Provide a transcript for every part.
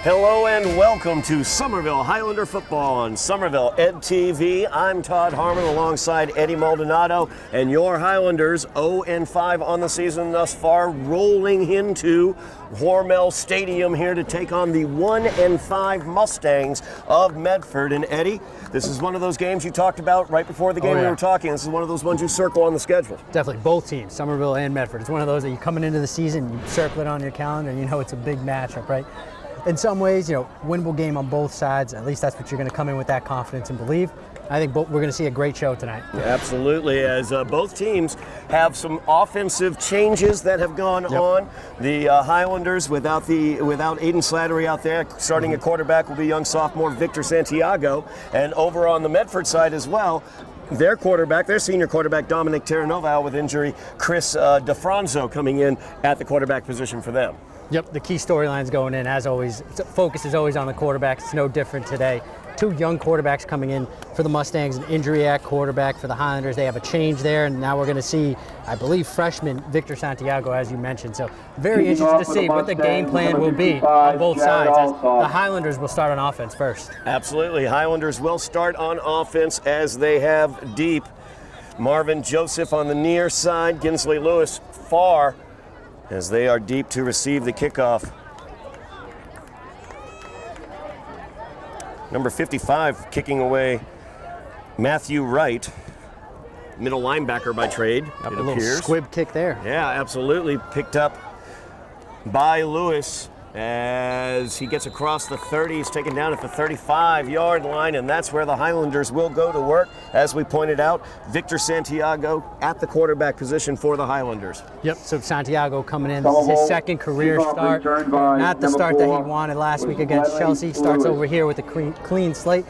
Hello and welcome to Somerville Highlander Football on Somerville Ed TV. I'm Todd Harmon alongside Eddy Maldonado, and your Highlanders 0-5 on the season thus far, rolling into Hormel Stadium here to take on the 1-5 Mustangs of Medford. And Eddy, this is one of those games you talked about right before the game we were talking. This is one of those ones you circle on the schedule. Definitely, both teams, Somerville and Medford. It's one of those that you coming into the season, you circle it on your calendar, and you know it's a big matchup, right? In some ways, winnable game on both sides. At least that's what you're going to come in with, that confidence and believe. I think we're going to see a great show tonight. Yeah, absolutely, as both teams have some offensive changes that have gone on. The Highlanders, without Aiden Slattery out there, starting at quarterback will be young sophomore Victor Santiago. And over on the Medford side as well, their senior quarterback, Dominic Terranova, with injury, Chris DeFranzo coming in at the quarterback position for them. Yep, the key storylines going in, as always. Focus is always on the quarterbacks. It's no different today. Two young quarterbacks coming in for the Mustangs, an injury at quarterback for the Highlanders. They have a change there, and now we're going to see, I believe, freshman Victor Santiago, as you mentioned. So very interested to see what the game plan will be on both sides, as the Highlanders will start on offense first. Absolutely. Highlanders will start on offense as they have deep. Marvin Joseph on the near side, Ginsley Lewis far, as they are deep to receive the kickoff. Number 55 kicking away, Matthew Wright, middle linebacker by trade, it appears. A little squib kick there. Yeah, absolutely. Picked up by Lewis as he gets across the 30. He's taken down at the 35-yard line, and that's where the Highlanders will go to work. As we pointed out, Victor Santiago at the quarterback position for the Highlanders. Yep, so Santiago coming in. This is his second career start. Not the start that he wanted last week against Chelsea. Starts over here with a clean slate.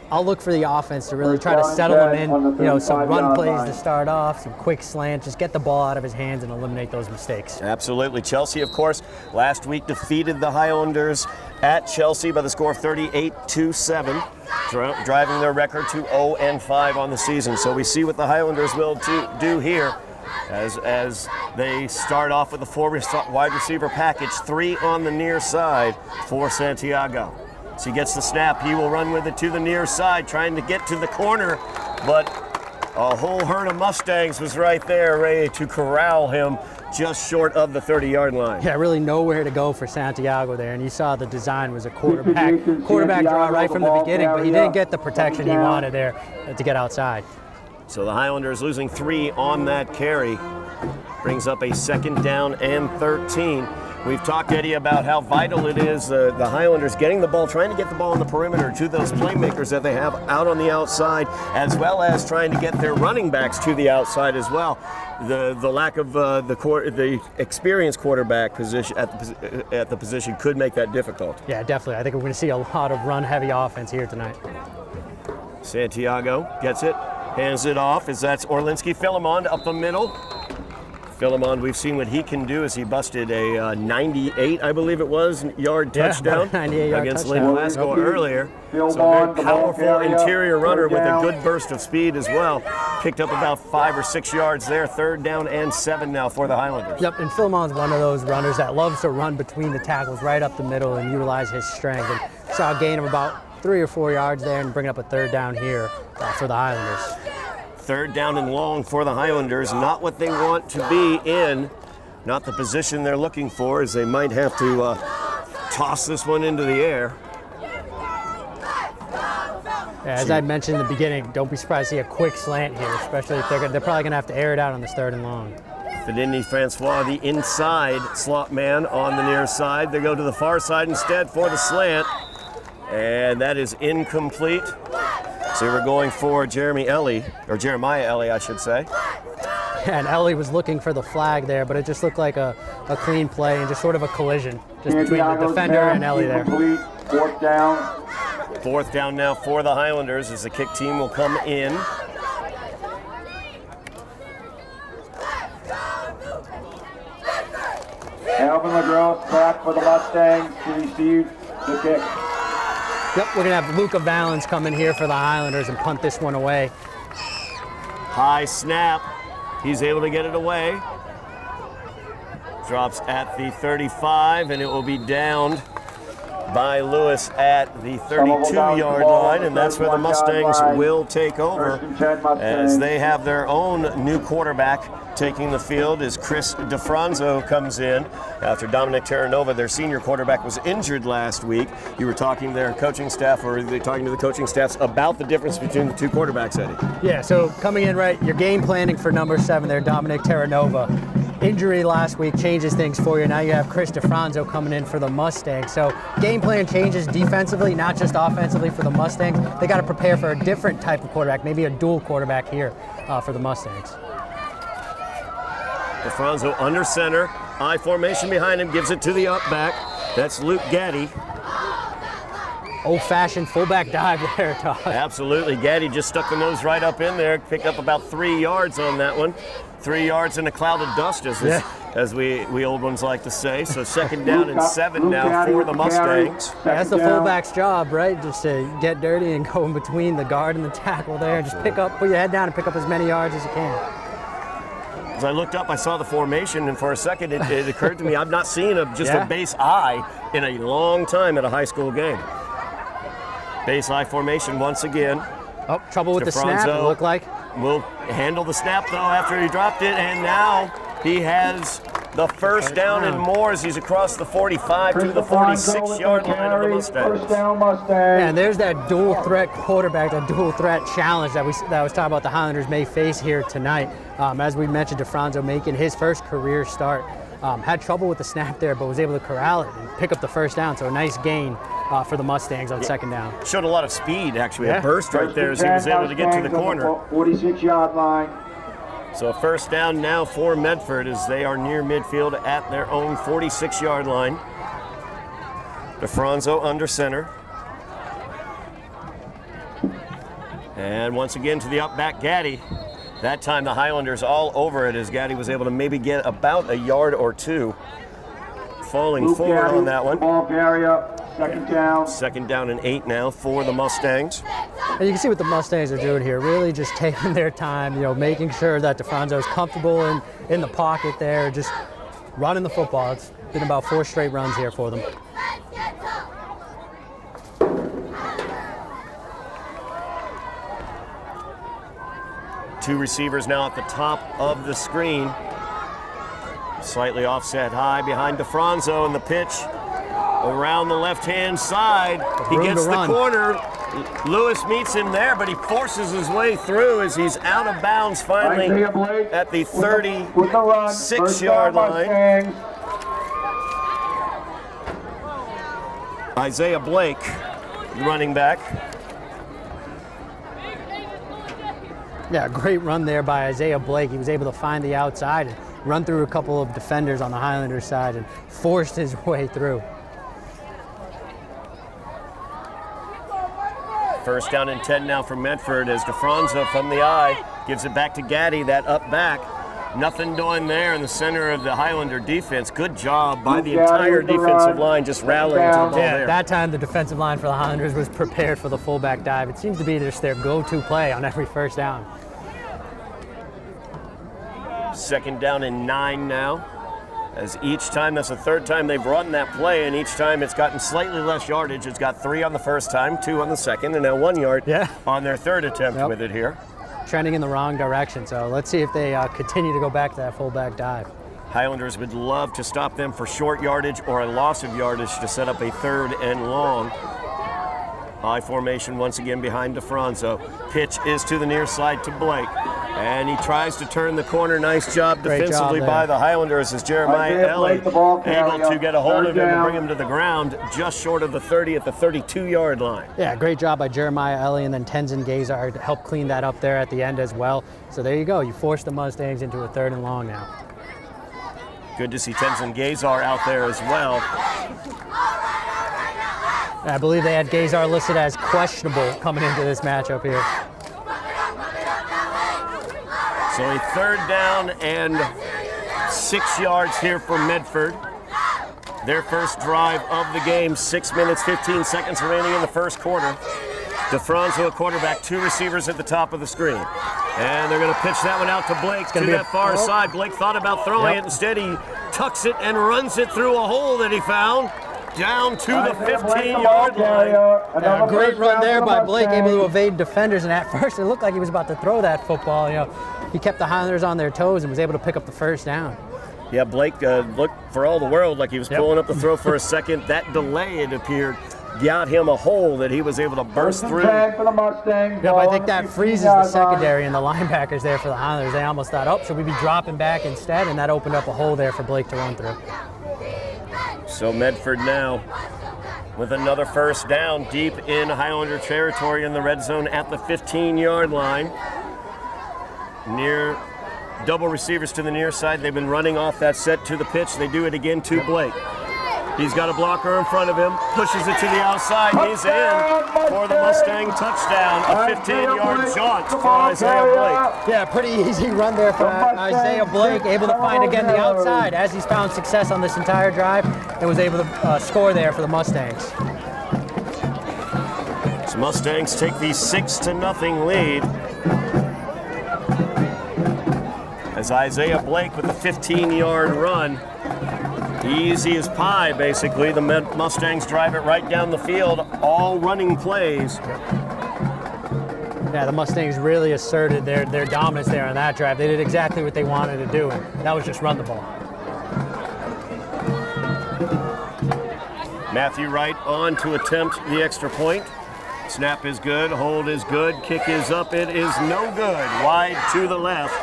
I'll look for the offense to really try to settle him in, some run plays to start off, some quick slants, just get the ball out of his hands and eliminate those mistakes. Absolutely. Chelsea, of course, last week defeated the Highlanders at Chelsea by the score of 38-7, driving their record to 0-5 on the season. So we see what the Highlanders will do here as they start off with a 4 wide receiver package, 3 on the near side for Santiago. So he gets the snap, he will run with it to the near side, trying to get to the corner, but a whole herd of Mustangs was right there, ready to corral him just short of the 30-yard line. Yeah, really nowhere to go for Santiago there, and you saw the design was a quarterback draw right from the beginning, but he didn't get the protection he wanted there to get outside. So the Highlanders losing 3 on that carry, brings up a 2nd down and 13. We've talked, Eddy, about how vital it is, the Highlanders getting the ball, trying to get the ball on the perimeter to those playmakers that they have out on the outside, as well as trying to get their running backs to the outside as well. The lack of the experienced quarterback position at the position could make that difficult. Yeah, definitely. I think we're going to see a lot of run-heavy offense here tonight. Santiago gets it, hands it off, as that's Orlinski Philemon up the middle. Philemon, we've seen what he can do as he busted a 98, I believe it was, yard touchdown against Lynn Glasgow earlier. So a very powerful interior runner with a good burst of speed as well. Picked up about 5 or 6 yards there. 3rd down and 7 now for the Highlanders. Yep, and Philemon's one of those runners that loves to run between the tackles right up the middle and utilize his strength. And saw a gain of about 3 or 4 yards there and bring up a 3rd down here for the Highlanders. 3rd down and long for the Highlanders, not what they want to be in, not the position they're looking for, as they might have to toss this one into the air. Yeah, as I mentioned in the beginning, don't be surprised to see a quick slant here, especially if they're probably going to have to air it out on this 3rd and long. Fidini Francois, the inside slot man on the near side. They go to the far side instead for the slant, and that is incomplete. So we're going for Jeremiah Ellie, I should say. And Ellie was looking for the flag there, but it just looked like a clean play and just sort of a collision just between the defender and Ellie there. 4th down. 4th down now for the Highlanders as the kick team will come in. Alvin LaGrosse back for the Mustangs to receive the kick. Yep, we're going to have Luca Valens come in here for the Highlanders and punt this one away. High snap. He's able to get it away. Drops at the 35, and it will be downed by Lewis at the 32-yard line, and that's where the Mustangs will take over as they have their own new quarterback taking the field as Chris DeFranzo comes in after Dominic Terranova, their senior quarterback, was injured last week. You were talking to their coaching staff, or they talking to the coaching staffs about the difference between the two quarterbacks, Eddie? Yeah, so coming in right, you're game planning for number 7 there, Dominic Terranova. Injury last week changes things for you. Now you have Chris DeFranzo coming in for the Mustangs. So game plan changes defensively, not just offensively for the Mustangs. They got to prepare for a different type of quarterback, maybe a dual quarterback here for the Mustangs. DeFranzo under center, I formation behind him, gives it to the up back. That's Luke Gaddy. Old-fashioned fullback dive there, Todd. Absolutely. Gaddy just stuck the nose right up in there, picked up about 3 yards on that one. 3 yards in a cloud of dust, as we old ones like to say. So second down and 7 now for the Mustangs. That's the fullback's job, right? Just to get dirty and go in between the guard and the tackle there, and just put your head down and pick up as many yards as you can. As I looked up, I saw the formation, and for a second it occurred to me I've not seen a base I in a long time at a high school game. Base I formation once again. Oh, trouble with the snap, it looked like. Will handle the snap, though, after he dropped it, and now he has the first down and more as he's across the 45 to the 46-yard line of the Mustangs. And there's that dual threat quarterback, that dual threat challenge that I was talking about the Highlanders may face here tonight. As we mentioned, DeFranzo making his first career start. Had trouble with the snap there, but was able to corral it and pick up the first down. So a nice gain for the Mustangs on second down. Showed a lot of speed, actually. A burst right there as he was able to get to the corner. 46-yard line. So first down now for Medford as they are near midfield at their own 46-yard line. DeFranzo under center. And once again to the up back, Gaddy. That time the Highlanders all over it as Gaddy was able to maybe get about a yard or two. Falling forward on that one. Ball carrier, second down. Second down and 8 now for the Mustangs. And you can see what the Mustangs are doing here, really just taking their time, making sure that DeFranzo is comfortable in the pocket there, just running the football. It's been about 4 straight runs here for them. Two receivers now at the top of the screen. Slightly offset high behind DeFranzo, and the pitch around the left-hand side. He gets the corner. Lewis meets him there, but he forces his way through as he's out of bounds finally at the 36-yard line. Isaiah Blake, running back. Yeah, great run there by Isaiah Blake. He was able to find the outside and run through a couple of defenders on the Highlanders side and forced his way through. First down and 10 now for Medford as DeFranzo from the eye gives it back to Gaddy, that up back. Nothing doing there in the center of the Highlander defense. Good job by the entire defensive line just rallying to the ball there. That time the defensive line for the Highlanders was prepared for the fullback dive. It seems to be just their go-to play on every first down. Second down and 9 now. As each time, that's the third time they've run that play, and each time it's gotten slightly less yardage. It's got 3 on the first time, 2 on the second, and now 1 yard on their third attempt with it here. Trending in the wrong direction, so let's see if they continue to go back to that fullback dive. Highlanders would love to stop them for short yardage or a loss of yardage to set up a third and long. I formation once again behind DeFranzo. Pitch is to the near side to Blake. And he tries to turn the corner. Nice job defensively by the Highlanders as Jeremiah Ellie able to get a hold of him and bring him to the ground just short of the 30 at the 32-yard line. Yeah, great job by Jeremiah Ellie, and then Tenzin Gazar to help clean that up there at the end as well. So there you go. You force the Mustangs into a third and long now. Good to see Tenzin Gazar out there as well. I believe they had Gazar listed as questionable coming into this matchup here. So a third down and 6 yards here for Medford. Their first drive of the game, 6 minutes, 15 seconds remaining in the first quarter. DeFranzo, a quarterback, 2 receivers at the top of the screen. And they're going to pitch that one out to Blake to that far side. Blake thought about throwing it. Instead, he tucks it and runs it through a hole that he found. down to the 15-yard line. Yeah, a great run there by Blake, able to evade defenders, and at first it looked like he was about to throw that football. He kept the Highlanders on their toes and was able to pick up the first down. Yeah, Blake looked for all the world like he was pulling up the throw for a second. That delay, it appeared, got him a hole that he was able to burst through. For the Mustangs. Yep, I think that freezes the secondary and the linebackers there for the Highlanders. They almost thought, oh, should we be dropping back instead? And that opened up a hole there for Blake to run through. So Medford now with another first down deep in Highlander territory in the red zone at the 15-yard line. Near double receivers to the near side. They've been running off that set to the pitch. They do it again to Blake. He's got a blocker in front of him, pushes it to the outside. He's in for the Mustang touchdown. A 15-yard jaunt for Isaiah Blake. Yeah, pretty easy run there for Isaiah Blake, able to find again the outside as he's found success on this entire drive and was able to score there for the Mustangs. So Mustangs take the 6-0 lead. As Isaiah Blake with a 15-yard run. Easy as pie, basically. The Mustangs drive it right down the field, all running plays. Yeah, the Mustangs really asserted their dominance there on that drive. They did exactly what they wanted to do, and that was just run the ball. Matthew Wright on to attempt the extra point. Snap is good, hold is good, kick is up, it is no good. Wide to the left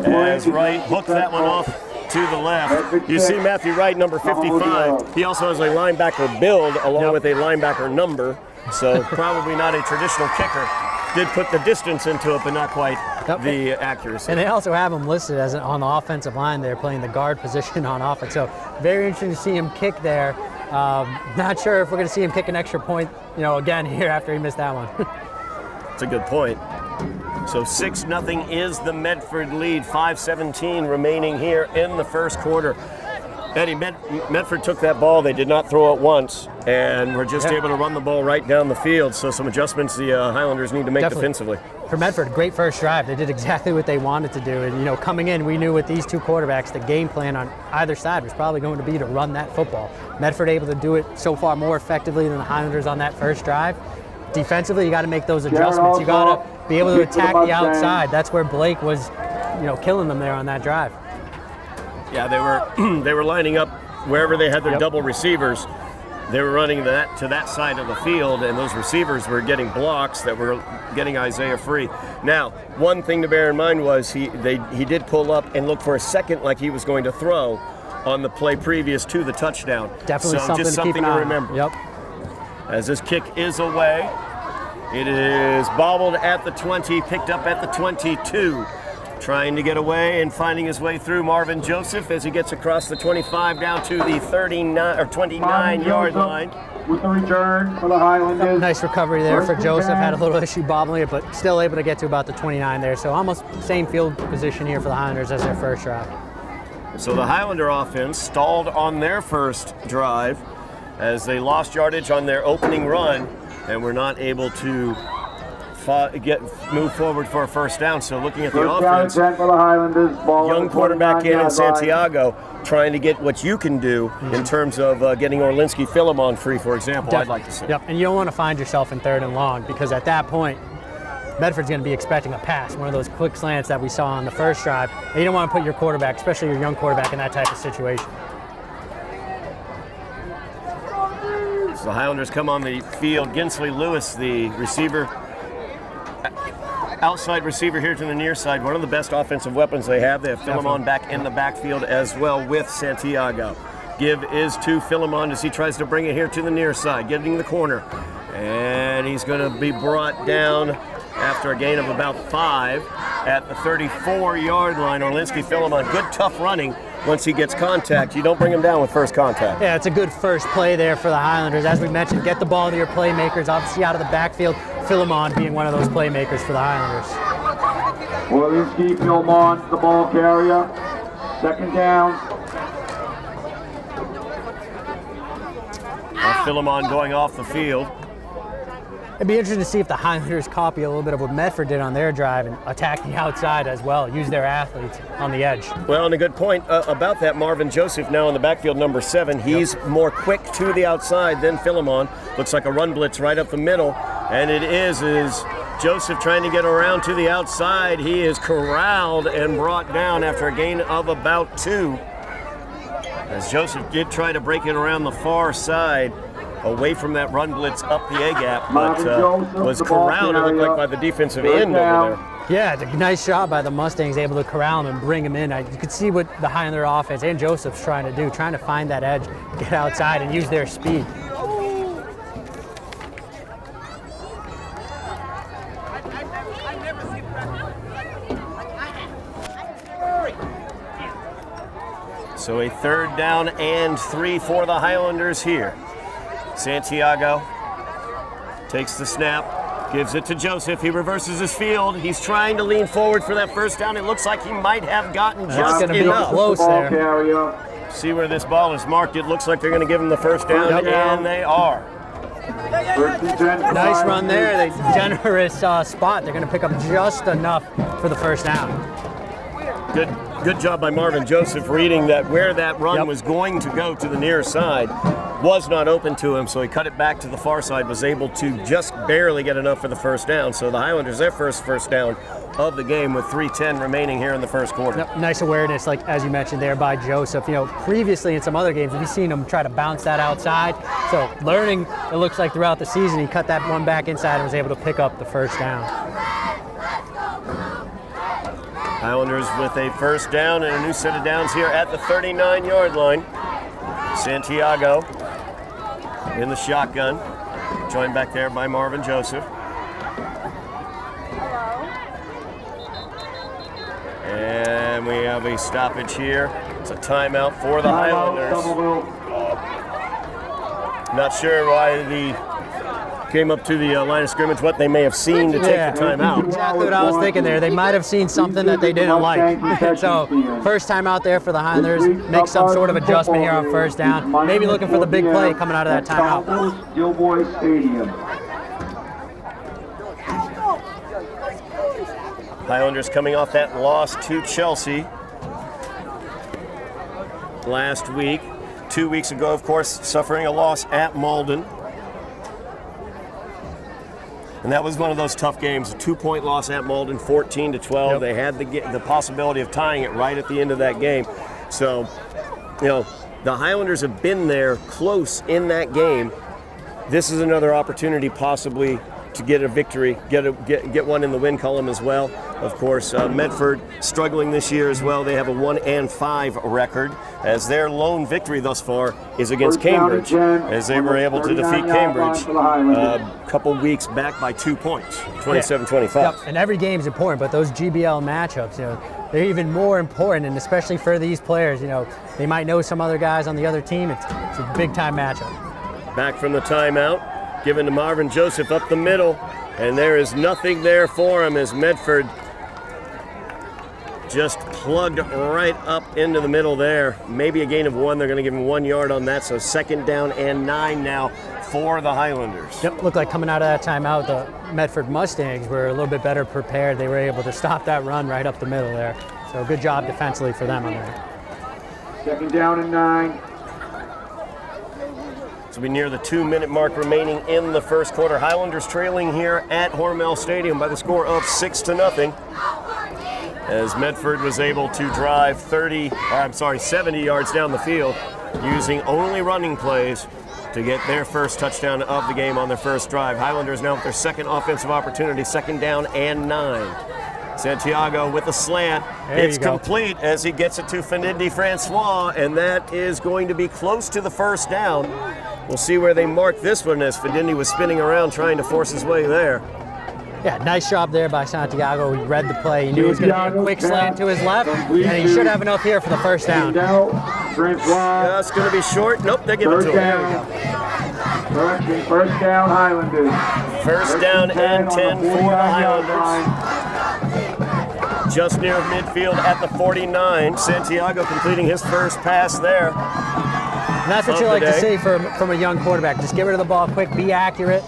as Wright hooked that one off to the left. You see Matthew Wright, number 55. He also has a linebacker build along with a linebacker number, so probably not a traditional kicker. Did put the distance into it, but not quite the accuracy. And they also have him listed as on the offensive line. They're playing the guard position on offense, so very interesting to see him kick there. Not sure if we're going to see him kick an extra point, again here after he missed that one. That's a good point. So 6-0 is the Medford lead. 5:17 remaining here in the first quarter. Eddy, Medford took that ball. They did not throw it once, and were just able to run the ball right down the field. So some adjustments the Highlanders need to make defensively. For Medford, great first drive. They did exactly what they wanted to do. And, coming in, we knew with these two quarterbacks, the game plan on either side was probably going to be to run that football. Medford able to do it so far more effectively than the Highlanders on that first drive. Defensively, you got to make those adjustments. You got to be able to attack the outside. That's where Blake was, killing them there on that drive. Yeah, they were lining up wherever they had their double receivers. They were running that to that side of the field, and those receivers were getting blocks that were getting Isaiah free. Now, one thing to bear in mind was he did pull up and look for a second like he was going to throw on the play previous to the touchdown. Definitely so something just to keep something an eye to on. remember. Yep. As this kick is away, it is bobbled at the 20, picked up at the 22. Trying to get away and finding his way through Marvin Joseph as he gets across the 25 down to the 29-yard line. With the return for the Highlanders. Nice recovery there for Joseph. Had a little issue bobbling it, but still able to get to about the 29 there. So almost same field position here for the Highlanders as their first drive. So the Highlander offense stalled on their first drive as they lost yardage on their opening run and were not able to move forward for a first down. So looking at the offense, for the Highlanders, young quarterback in Santiago trying to get what you can do in terms of getting Orlinski Philemon free, for example. I'd like to see. Yep, and you don't want to find yourself in 3rd and long because at that point, Medford's going to be expecting a pass, one of those quick slants that we saw on the first drive. And you don't want to put your quarterback, especially your young quarterback, in that type of situation. So the Highlanders come on the field. Ginsley Lewis, the receiver, outside receiver here to the near side, one of the best offensive weapons they have. They have Philemon back in the backfield as well with Santiago. Give is to Philemon as he tries to bring it here to the near side, getting the corner. And he's going to be brought down after a gain of about 5 at the 34-yard line. Orlinski Philemon, good tough running. Once he gets contact, you don't bring him down with first contact. Yeah, it's a good first play there for the Highlanders. As we mentioned, get the ball to your playmakers, obviously out of the backfield. Philemon being one of those playmakers for the Highlanders. Orlinski Philemon, the ball carrier. 2nd down. Philemon going off the field. It'd be interesting to see if the Highlanders copy a little bit of what Medford did on their drive and attack the outside as well, use their athletes on the edge. Well, and a good point about that, Marvin Joseph now in the backfield, number 7. He's more quick to the outside than Philemon. Looks like a run blitz right up the middle, and it is Joseph trying to get around to the outside. He is corralled and brought down after a gain of about 2. As Joseph did try to break it around the far side, away from that run blitz up the A-gap, but was corralled, it looked like, by the defensive end over there. Yeah, it's a nice job by the Mustangs, able to corral him and bring him in. You could see what the Highlander offense and Joseph's trying to do, trying to find that edge, get outside and use their speed. So a 3rd down and 3 for the Highlanders here. Santiago takes the snap, gives it to Joseph. He reverses his field. He's trying to lean forward for that first down. It looks like he might have gotten just gonna be enough. close there. See where this ball is marked. It looks like they're going to give him the first down, and they are. Nice run there. They generous spot. They're going to pick up just enough for the first down. Good job by Marvin Joseph reading that where that run was going to go to the near side was not open to him, so he cut it back to the far side, was able to just barely get enough for the first down. So the Highlanders, their first down of the game with 3:10 remaining here in the first quarter. Yep, nice awareness, like as you mentioned there by Joseph. You know, previously in some other games, we've seen him try to bounce that outside. So learning, it looks like throughout the season, he cut that one back inside and was able to pick up the first down. Highlanders with a first down and a new set of downs here at the 39-yard line. Santiago in the shotgun, joined back there by Marvin Joseph. And we have a stoppage here. It's a timeout for the Highlanders. Not sure why the came up to the line of scrimmage, what they may have seen to take the timeout. Exactly what I was thinking there. They might have seen something that they didn't like. So first time out there for the Highlanders, make some sort of adjustment here on first down. Maybe looking for the big play coming out of that timeout. Highlanders coming off that loss to Chelsea last week. 2 weeks ago, of course, suffering a loss at Malden. And that was one of those tough games, a 2-point loss at Malden, 14-12. Yep. They had the possibility of tying it right at the end of that game. So, you know, the Highlanders have been there close in that game. This is another opportunity possibly to get a victory, get one in the win column as well. Of course, Medford struggling this year as well. They have a 1-5 record, as their lone victory thus far is against Cambridge, as they were able to defeat Cambridge a couple weeks back by 2 points, 27-25. Yep. And every game is important, but those GBL matchups, you know, they're even more important, and especially for these players. You know, they might know some other guys on the other team. It's a big-time matchup. Back from the timeout, given to Marvin Joseph up the middle, and there is nothing there for him as Medford just plugged right up into the middle there. Maybe a gain of 1. They're going to give him 1 yard on that, so 2nd down and 9 now for the Highlanders. Yep, looked like coming out of that timeout, the Medford Mustangs were a little bit better prepared. They were able to stop that run right up the middle there. So good job defensively for them on there. 2nd down and 9. So we near the 2-minute mark remaining in the first quarter. Highlanders trailing here at Hormel Stadium by the score of 6-0. As Medford was able to drive 70 yards down the field using only running plays to get their first touchdown of the game on their first drive. Highlanders now with their second offensive opportunity, 2nd down and 9. Santiago with a slant. It's complete as he gets it to Finindi Francois, and that is going to be close to the first down. We'll see where they mark this one as Finindi was spinning around trying to force his way there. Yeah, nice job there by Santiago. He read the play. He knew it was going to be a quick slant to his left, and he should have enough here for the first down. It's going to be short. Nope, they give it to him. There we go. First down, Highlanders. First down and 10 for the Highlanders. Just near midfield at the 49. Santiago completing his first pass there. And that's what you like to see from a young quarterback. Just get rid of the ball quick, be accurate.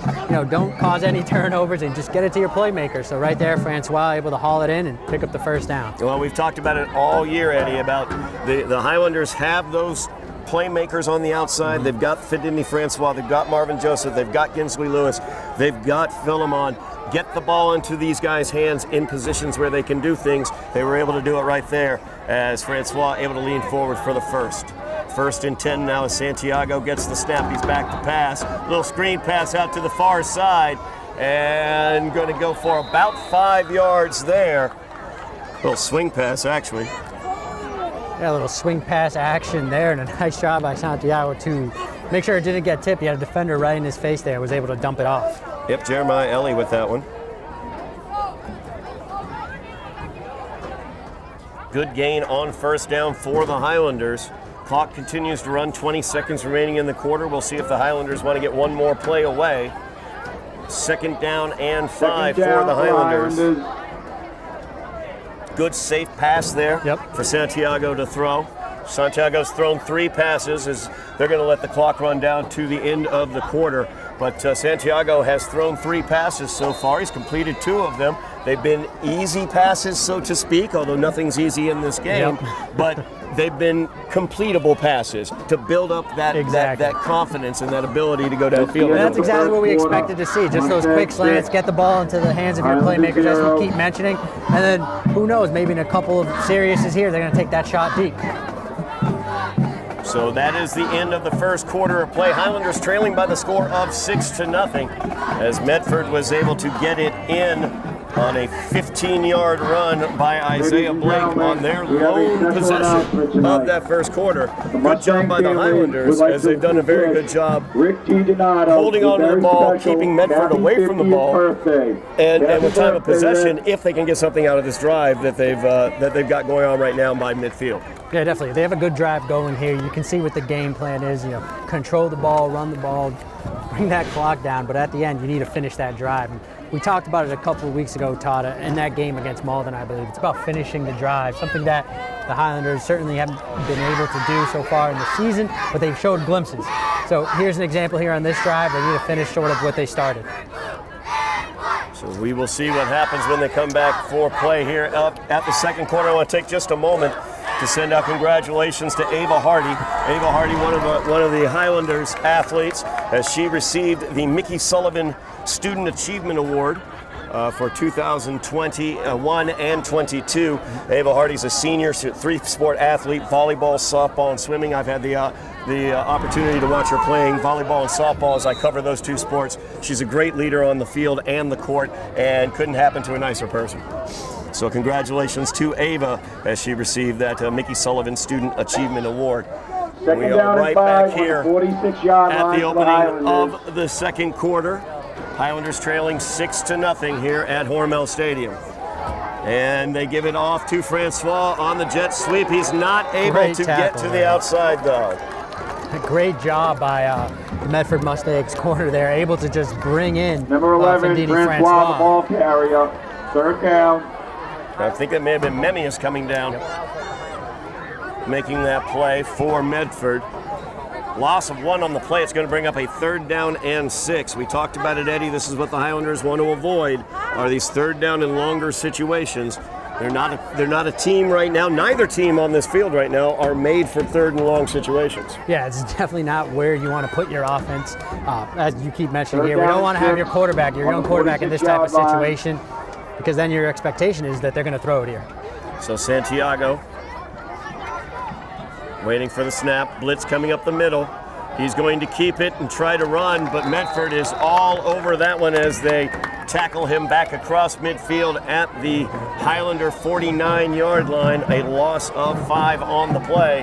don't cause any turnovers and just get it to your playmaker. So right there, Francois able to haul it in and pick up the first down. Well, we've talked about it all year, Eddie, about the Highlanders have those playmakers on the outside. They've got Fidini Francois, they've got Marvin Joseph, they've got Ginsley Lewis, they've got Philemon. Get the ball into these guys' hands in positions where they can do things. They were able to do it right there as Francois able to lean forward for the first. First and 10 now as Santiago gets the snap. He's back to pass. Little screen pass out to the far side and going to go for about 5 yards there. Little swing pass, actually. Yeah, a little swing pass action there, and a nice job by Santiago to make sure it didn't get tipped. He had a defender right in his face there, was able to dump it off. Yep, Jeremiah Ellie with that one. Good gain on first down for the Highlanders. Clock continues to run, 20 seconds remaining in the quarter. We'll see if the Highlanders want to get one more play away. Second down and 5 for the Highlanders. Good safe pass there for Santiago to throw. Santiago's thrown 3 passes as they're going to let the clock run down to the end of the quarter. But Santiago has thrown 3 passes so far. He's completed 2 of them. They've been easy passes, so to speak, although nothing's easy in this game. But they've been completable passes to build up that confidence and that ability to go downfield. And that's exactly what we expected to see. Just those quick slants, get the ball into the hands of your playmakers, as we keep mentioning. And then, who knows, maybe in a couple of series here, they're going to take that shot deep. So that is the end of the first quarter of play. Highlanders trailing by the score of 6-0 as Medford was able to get it in on a 15-yard run by Isaiah Blake on their lone possession of that first quarter. Good job by the Highlanders as they've done a very good job holding on to the ball, keeping Medford away from the ball, and with time of possession, if they can get something out of this drive that they've got going on right now by midfield. Yeah, definitely. They have a good drive going here. You can see what the game plan is. Control the ball, run the ball, bring that clock down. But at the end, you need to finish that drive. And we talked about it a couple of weeks ago, Todd, in that game against Maldonado, I believe. It's about finishing the drive, something that the Highlanders certainly haven't been able to do so far in the season, but they've showed glimpses. So here's an example here on this drive. They need to finish sort of what they started. So we will see what happens when they come back for play here up at the second quarter. I want to take just a moment to send out congratulations to Ava Hardy. Ava Hardy, one of the Highlanders athletes, as she received the Mickey Sullivan Student Achievement Award for 2021 and 22. Ava Hardy's a senior, 3-sport athlete, volleyball, softball, and swimming. I've had the opportunity to watch her playing volleyball and softball as I cover those 2 sports. She's a great leader on the field and the court, and couldn't happen to a nicer person. So congratulations to Ava as she received that Mickey Sullivan Student Achievement Award. We are right back here at the opening of the second quarter. Highlanders trailing 6-0 here at Hormel Stadium. And they give it off to Francois on the jet sweep. He's not able to get to the outside, though. A great job by the Medford Mustangs corner there, able to just bring in number 11, Francois, the ball carrier. Third down. I think that may have been Memmius coming down, making that play for Medford. Loss of 1 on the play. It's going to bring up a 3rd down and 6. We talked about it, Eddie. This is what the Highlanders want to avoid, are these 3rd down and longer situations. They're not a team right now. Neither team on this field right now are made for 3rd and long situations. Yeah, it's definitely not where you want to put your offense. As you keep mentioning here, we don't want to have your young quarterback in this type of situation, because then your expectation is that they're going to throw it here. So Santiago waiting for the snap. Blitz coming up the middle. He's going to keep it and try to run, but Medford is all over that one as they tackle him back across midfield at the Highlander 49-yard line. A loss of 5 on the play.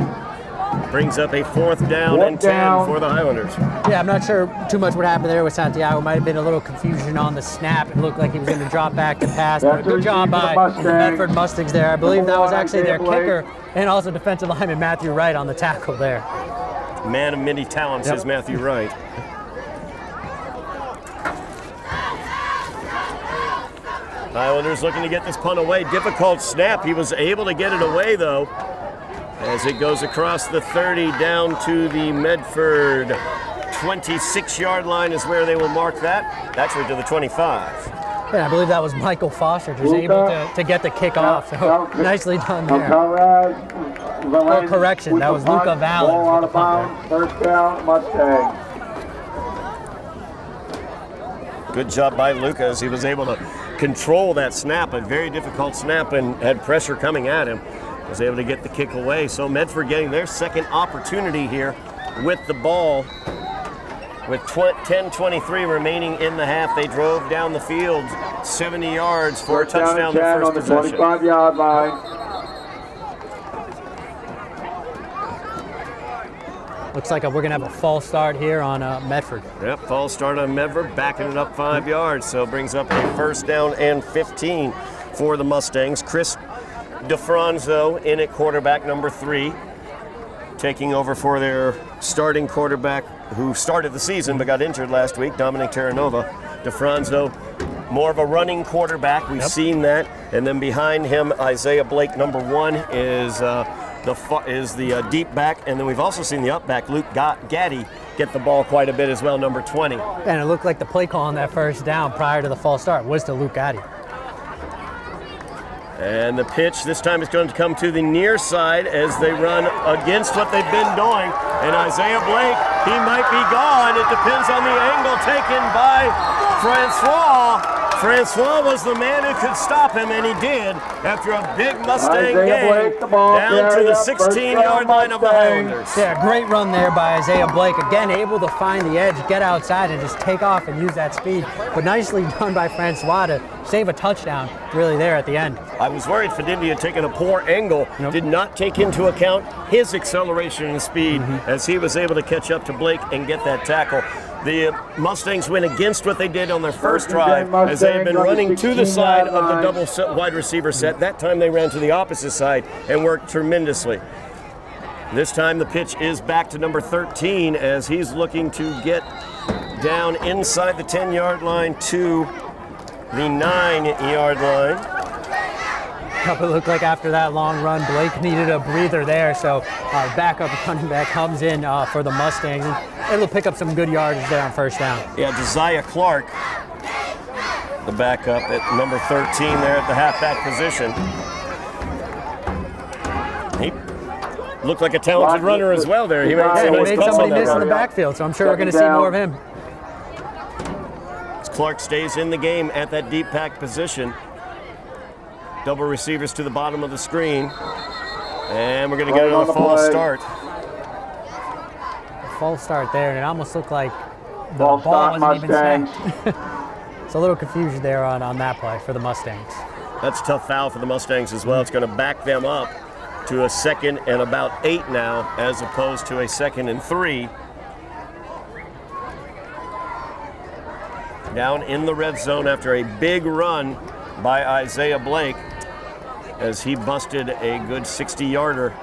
Brings up a 4th down and 10 for the Highlanders. Yeah, I'm not sure too much what happened there with Santiago. Might have been a little confusion on the snap. It looked like he was going to drop back to pass. But good job by the Medford Mustangs there. I believe that was actually their kicker and also defensive lineman Matthew Wright on the tackle there. Man of many talents is Matthew Wright. Highlanders looking to get this punt away. Difficult snap. He was able to get it away, though, as it goes across the 30 down to the Medford 26-yard line is where they will mark that. Actually, to the 25. Yeah, I believe that was Michael Foster who's able to get the kick off. So nicely done there. Oh, correction, that was Luca Valens. Ball out of bounds, first down, Mustangs. Good job by Luca as he was able to control that snap, a very difficult snap, and had pressure coming at him. Was able to get the kick away. So Medford getting their second opportunity here with the ball. With 10:23 remaining in the half, they drove down the field 70 yards for a touchdown their first possession. 25-yard line. Looks like we're going to have a false start here on Medford. Yep, false start on Medford, backing it up 5 yards. So it brings up a first down and 15 for the Mustangs. Chris DeFranzo in at quarterback number 3, taking over for their starting quarterback who started the season but got injured last week, Dominic Terranova. DeFranzo, more of a running quarterback. We've seen that. And then behind him, Isaiah Blake, number 1, is the deep back. And then we've also seen the up back, Luke Gaddy, get the ball quite a bit as well, number 20. And it looked like the play call on that first down prior to the false start was to Luke Gaddy. And the pitch this time is going to come to the near side as they run against what they've been doing. And Isaiah Blake, he might be gone. It depends on the angle taken by Francois. Francois was the man who could stop him, and he did after a big Mustang game down to the 16-yard line of the Highlanders. Yeah, great run there by Isaiah Blake. Again, able to find the edge, get outside, and just take off and use that speed. But nicely done by Francois to save a touchdown really there at the end. I was worried Fidindi had taken a poor angle, did not take into account his acceleration and speed as he was able to catch up to Blake and get that tackle. The Mustangs went against what they did on their first drive as they had been running to the side of the double wide receiver set. That time they ran to the opposite side and worked tremendously. This time the pitch is back to number 13 as he's looking to get down inside the 10-yard line to the 9-yard line. It looked like after that long run, Blake needed a breather there, so backup running back comes in for the Mustangs, and it'll pick up some good yardage there on first down. Yeah, Josiah Clark, the backup at number 13 there at the halfback position. He looked like a talented runner as well there. He made somebody miss in the backfield, so I'm sure we're going to see more of him. Clark stays in the game at that deep pack position. Double receivers to the bottom of the screen. And we're going to get another false start. False start there, and it almost looked like the ball wasn't even snapped. It's a little confusion there on that play for the Mustangs. That's a tough foul for the Mustangs as well. It's going to back them up to a 2nd and about 8 now, as opposed to a 2nd and 3. Down in the red zone after a big run by Isaiah Blake as he busted a good 60-yarder.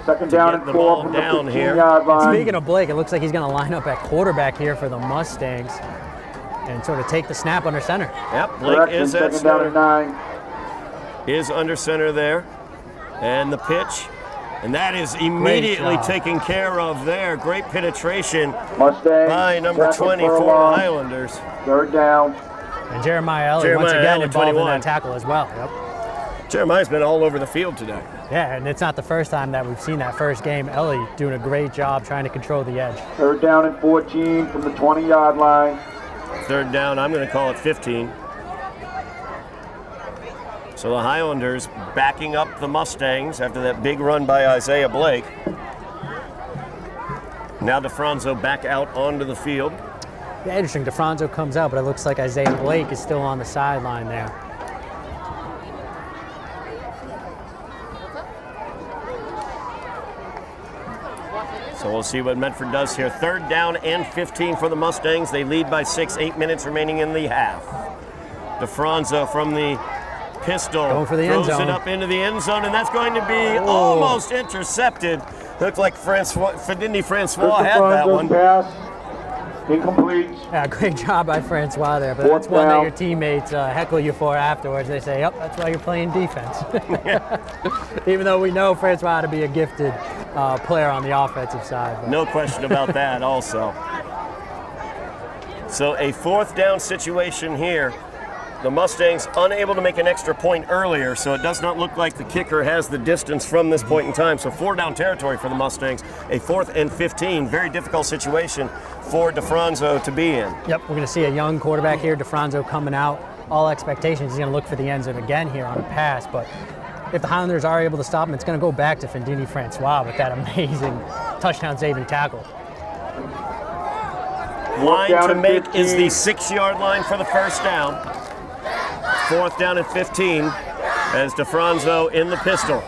Second down and 4 from the 15-yard line. Speaking of Blake, it looks like he's going to line up at quarterback here for the Mustangs and sort of take the snap under center. Yep, Blake is at second down and 9. Is under center there. And the pitch. And that is immediately taken care of there. Great penetration by number 20 for the Highlanders. Third down. And Jeremiah Elliott once again involved in that tackle as well. Yep. Jeremiah's been all over the field today. Yeah, and it's not the first time that we've seen that first game. Ellie doing a great job trying to control the edge. Third down and 14 from the 20-yard line. Third down, I'm going to call it 15. So the Highlanders backing up the Mustangs after that big run by Isaiah Blake. Now DeFranzo back out onto the field. Yeah, interesting. DeFranzo comes out, but it looks like Isaiah Blake is still on the sideline there. So we'll see what Medford does here. Third down and 15 for the Mustangs. They lead by 6, 8 minutes remaining in the half. DeFranzo from the pistol going for the end throws zone. It up into the end zone, and that's going to be almost intercepted. Looked like Fidindi Francois had that one. Pass. Incomplete. Yeah, great job by Francois there, but that's one that your teammates heckle you for afterwards. They say, yep, that's why you're playing defense. Even though we know Francois to be a gifted player on the offensive side. But. No question about that also. So a 4th down situation here. The Mustangs unable to make an extra point earlier, so it does not look like the kicker has the distance from this point in time. So 4 down territory for the Mustangs. A 4th and 15, very difficult situation for DeFranzo to be in. Yep, we're going to see a young quarterback here, DeFranzo, coming out. All expectations, he's going to look for the end zone again here on a pass, but if the Highlanders are able to stop him, it's going to go back to Fendini Francois with that amazing touchdown-saving tackle. Line to make is the 6-yard line for the first down. 4th down and 15 as DeFranzo in the pistol.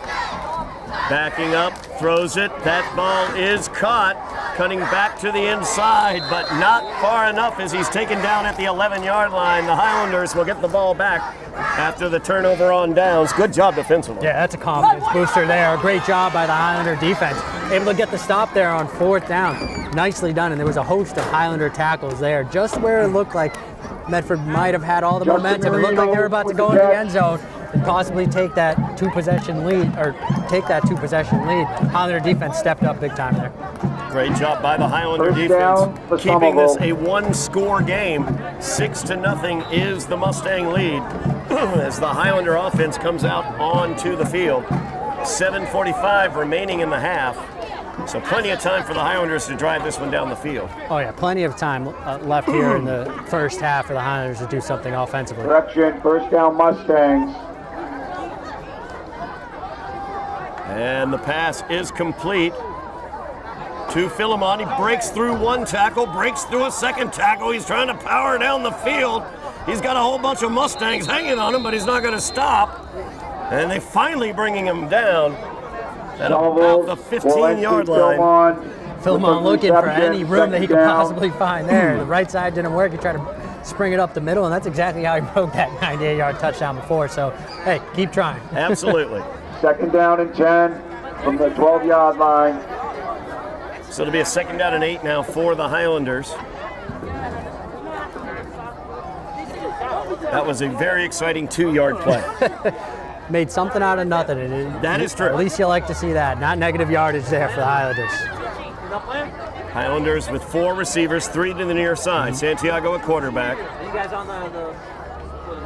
Backing up, throws it. That ball is caught, cutting back to the inside, but not far enough as he's taken down at the 11-yard line. The Highlanders will get the ball back after the turnover on downs. Good job defensively. Yeah, that's a confidence booster there. Great job by the Highlander defense. Able to get the stop there on 4th down. Nicely done, and there was a host of Highlander tackles there, just where it looked like Medford might have had all the momentum. It looked like they were about to go in the end zone and possibly take that 2-possession lead, Highlander defense stepped up big time there. Great job by the Highlander defense, keeping this a 1-score game. 6-0 is the Mustang lead as the Highlander offense comes out onto the field. 7:45 remaining in the half. So plenty of time for the Highlanders to drive this one down the field. Oh yeah, plenty of time left here in the first half for the Highlanders to do something offensively. Correction, first down Mustangs. And the pass is complete to Philemon. He breaks through 1 tackle, breaks through a 2nd tackle. He's trying to power down the field. He's got a whole bunch of Mustangs hanging on him, but he's not going to stop. And they finally bringing him down at about the 15-yard line. Philemon looking for any room that he could possibly find there. The right side didn't work. He tried to spring it up the middle, and that's exactly how he broke that 98-yard touchdown before. So, hey, keep trying. Absolutely. 2nd down and 10 from the 12-yard line. So it'll be a 2nd down and 8 now for the Highlanders. That was a very exciting 2-yard play. Made something out of nothing. That is true. At least you like to see that. Not negative yardage there for the Highlanders. Highlanders with 4 receivers, 3 to the near side. Santiago at quarterback. You guys on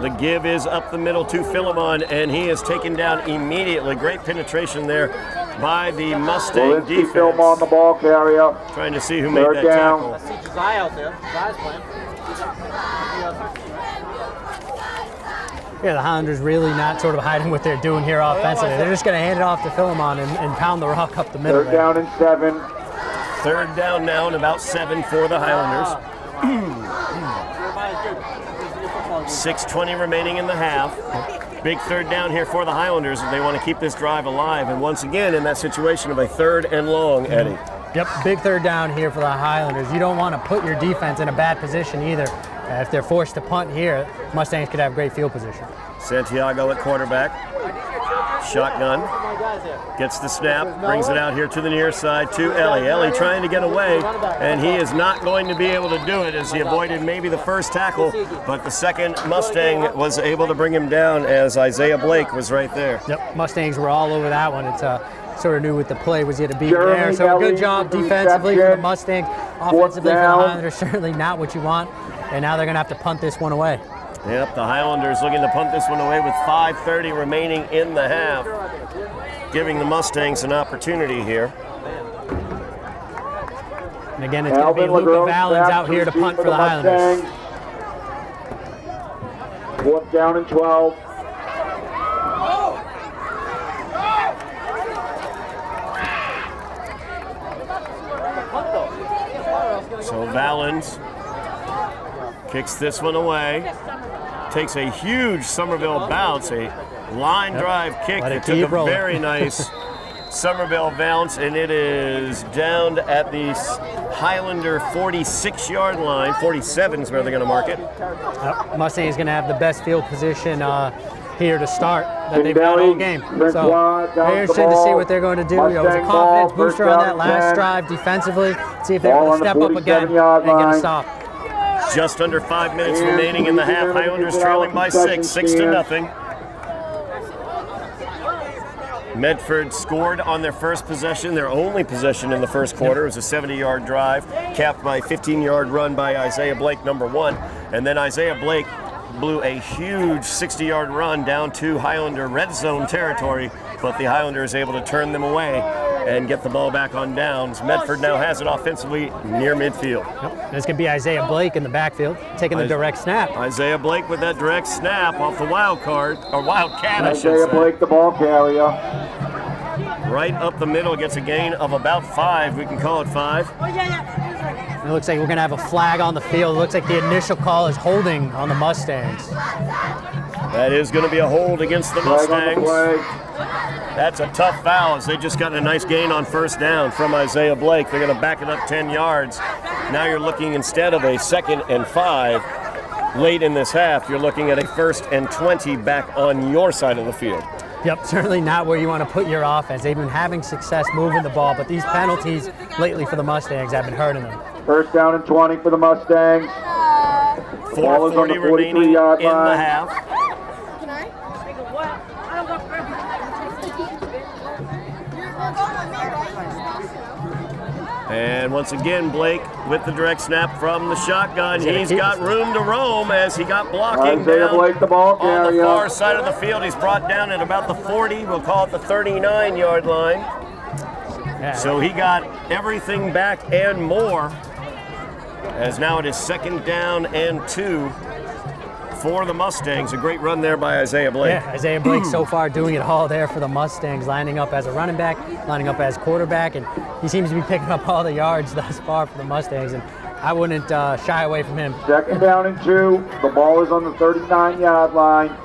The give is up the middle to Philemon, and he is taken down immediately. Great penetration there by the Mustang defense. Philemon, the ball carrier. Trying to see who made that down. tackle. I see Josiah out there. Josiah's playing. Yeah, the Highlanders really not sort of hiding what they're doing here offensively. They're just going to hand it off to Philemon and pound the rock up the middle. 3rd down and 7. 3rd down now and about 7 for the Highlanders. 6:20 remaining in the half. Big 3rd down here for the Highlanders if they want to keep this drive alive. And once again in that situation of a 3rd and long, Eddie. Yep, big 3rd down here for the Highlanders. You don't want to put your defense in a bad position either. If they're forced to punt here, Mustangs could have great field position. Santiago at quarterback. Shotgun. Gets the snap, brings it out here to the near side to Ellie. Ellie trying to get away, and he is not going to be able to do it as he avoided maybe the first tackle, but the 2nd Mustang was able to bring him down as Isaiah Blake was right there. Yep, Mustangs were all over that one. It's sort of knew what the play was going to be there. So good job defensively for the Mustangs. Offensively for the Highlanders, certainly not what you want. And now they're going to have to punt this one away. Yep, the Highlanders looking to punt this one away with 5:30 remaining in the half, giving the Mustangs an opportunity here. And again, it's going to be Luca Valens out here to punt for the Highlanders. 4th down and 12. So Valens kicks this one away. Takes a huge Somerville bounce, a line drive kick that took a very nice Somerville bounce, and it is down at the Highlander 46-yard line. 47 is where they're going to mark it. Yep. Mustang is going to have the best field position here to start that they've had all game. So very interested to see what they're going to do. It was a confidence booster on that last drive defensively. See if they're going to step up again and get a stop. Just under 5 minutes remaining in the half. Highlanders trailing by 6, 6-0. Medford scored on their first possession, their only possession in the first quarter. It was a 70-yard drive, capped by a 15-yard run by Isaiah Blake, number 1. And then Isaiah Blake blew a huge 60-yard run down to Highlander red zone territory, but the Highlanders able to turn them away and get the ball back on downs. Medford now has it offensively near midfield. Yep. This could be Isaiah Blake in the backfield, taking the direct snap. Isaiah Blake with that direct snap off the Wildcat, I should Isaiah say. Blake, the ball carrier. Right up the middle, gets a gain of about 5. We can call it 5. It looks like we're going to have a flag on the field. It looks like the initial call is holding on the Mustangs. That is going to be a hold against the Flag on the Mustangs. play. That's a tough foul as they just got a nice gain on first down from Isaiah Blake. They're going to back it up 10 yards. Now you're looking, instead of a 2nd and 5 late in this half, you're looking at a 1st and 20 back on your side of the field. Yep, certainly not where you want to put your offense. They've been having success moving the ball, but these penalties lately for the Mustangs have been hurting them. 1st down and 20 for the Mustangs. 4:40 remaining in the half. And once again, Blake with the direct snap from the shotgun. He's got room to roam as he got blocking Isaiah down Blake, the ball on the carrier. far side of the field. He's brought down at about the 40. We'll call it the 39-yard line. Yeah. So he got everything back and more, as now it is 2nd down and 2 for the Mustangs. A great run there by Isaiah Blake. Yeah, Isaiah Blake so far doing it all there for the Mustangs, lining up as a running back, lining up as quarterback, and he seems to be picking up all the yards thus far for the Mustangs, and I wouldn't shy away from him. 2nd down and 2. The ball is on the 39-yard line.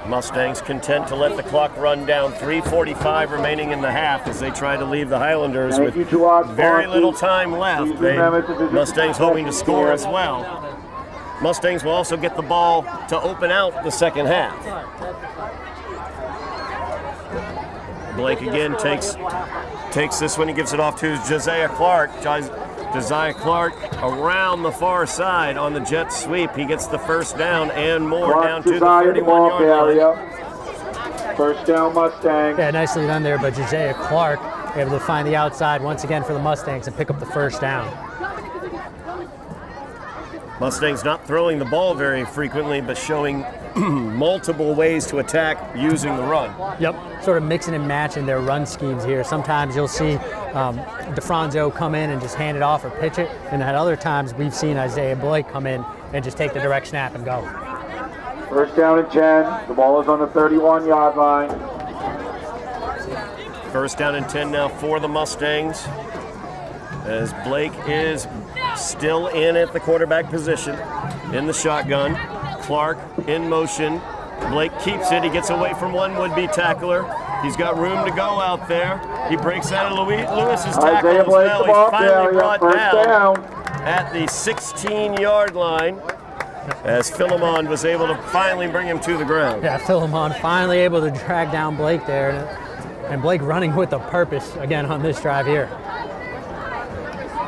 Mustangs content to let the clock run down. 3:45 remaining in the half as they try to leave the Highlanders Thank you with to our very sponsors. little time left. Please remember to visit Mustangs the hoping to score as second well. Mustangs will also get the ball to open out the second half. Blake again takes this one. He gives it off to Josiah Clark. Josiah Clark around the far side on the jet sweep. He gets the 1st down and more down to the Josiah, the ball 31-yard line. carrier. 1st down Mustangs. Yeah, nicely done there by Josiah Clark, able to find the outside once again for the Mustangs and pick up the 1st down. Mustangs not throwing the ball very frequently, but showing multiple ways to attack using the run. Yep, sort of mixing and matching their run schemes here. Sometimes you'll see DeFranzo come in and just hand it off or pitch it, and at other times we've seen Isaiah Blake come in and just take the direct snap and go. 1st down and 10. The ball is on the 31-yard line. 1st down and 10 now for the Mustangs, as Blake is still in at the quarterback position in the shotgun. Clark in motion. Blake keeps it. He gets away from one would-be tackler. He's got room to go out there. He breaks out of Lewis's tackle Isaiah as Blake, well. the ball He's finally carrier. brought 1st down. at the 16-yard line as Philemon was able to finally bring him to the ground. Yeah, Philemon finally able to drag down Blake there, and Blake running with a purpose again on this drive here.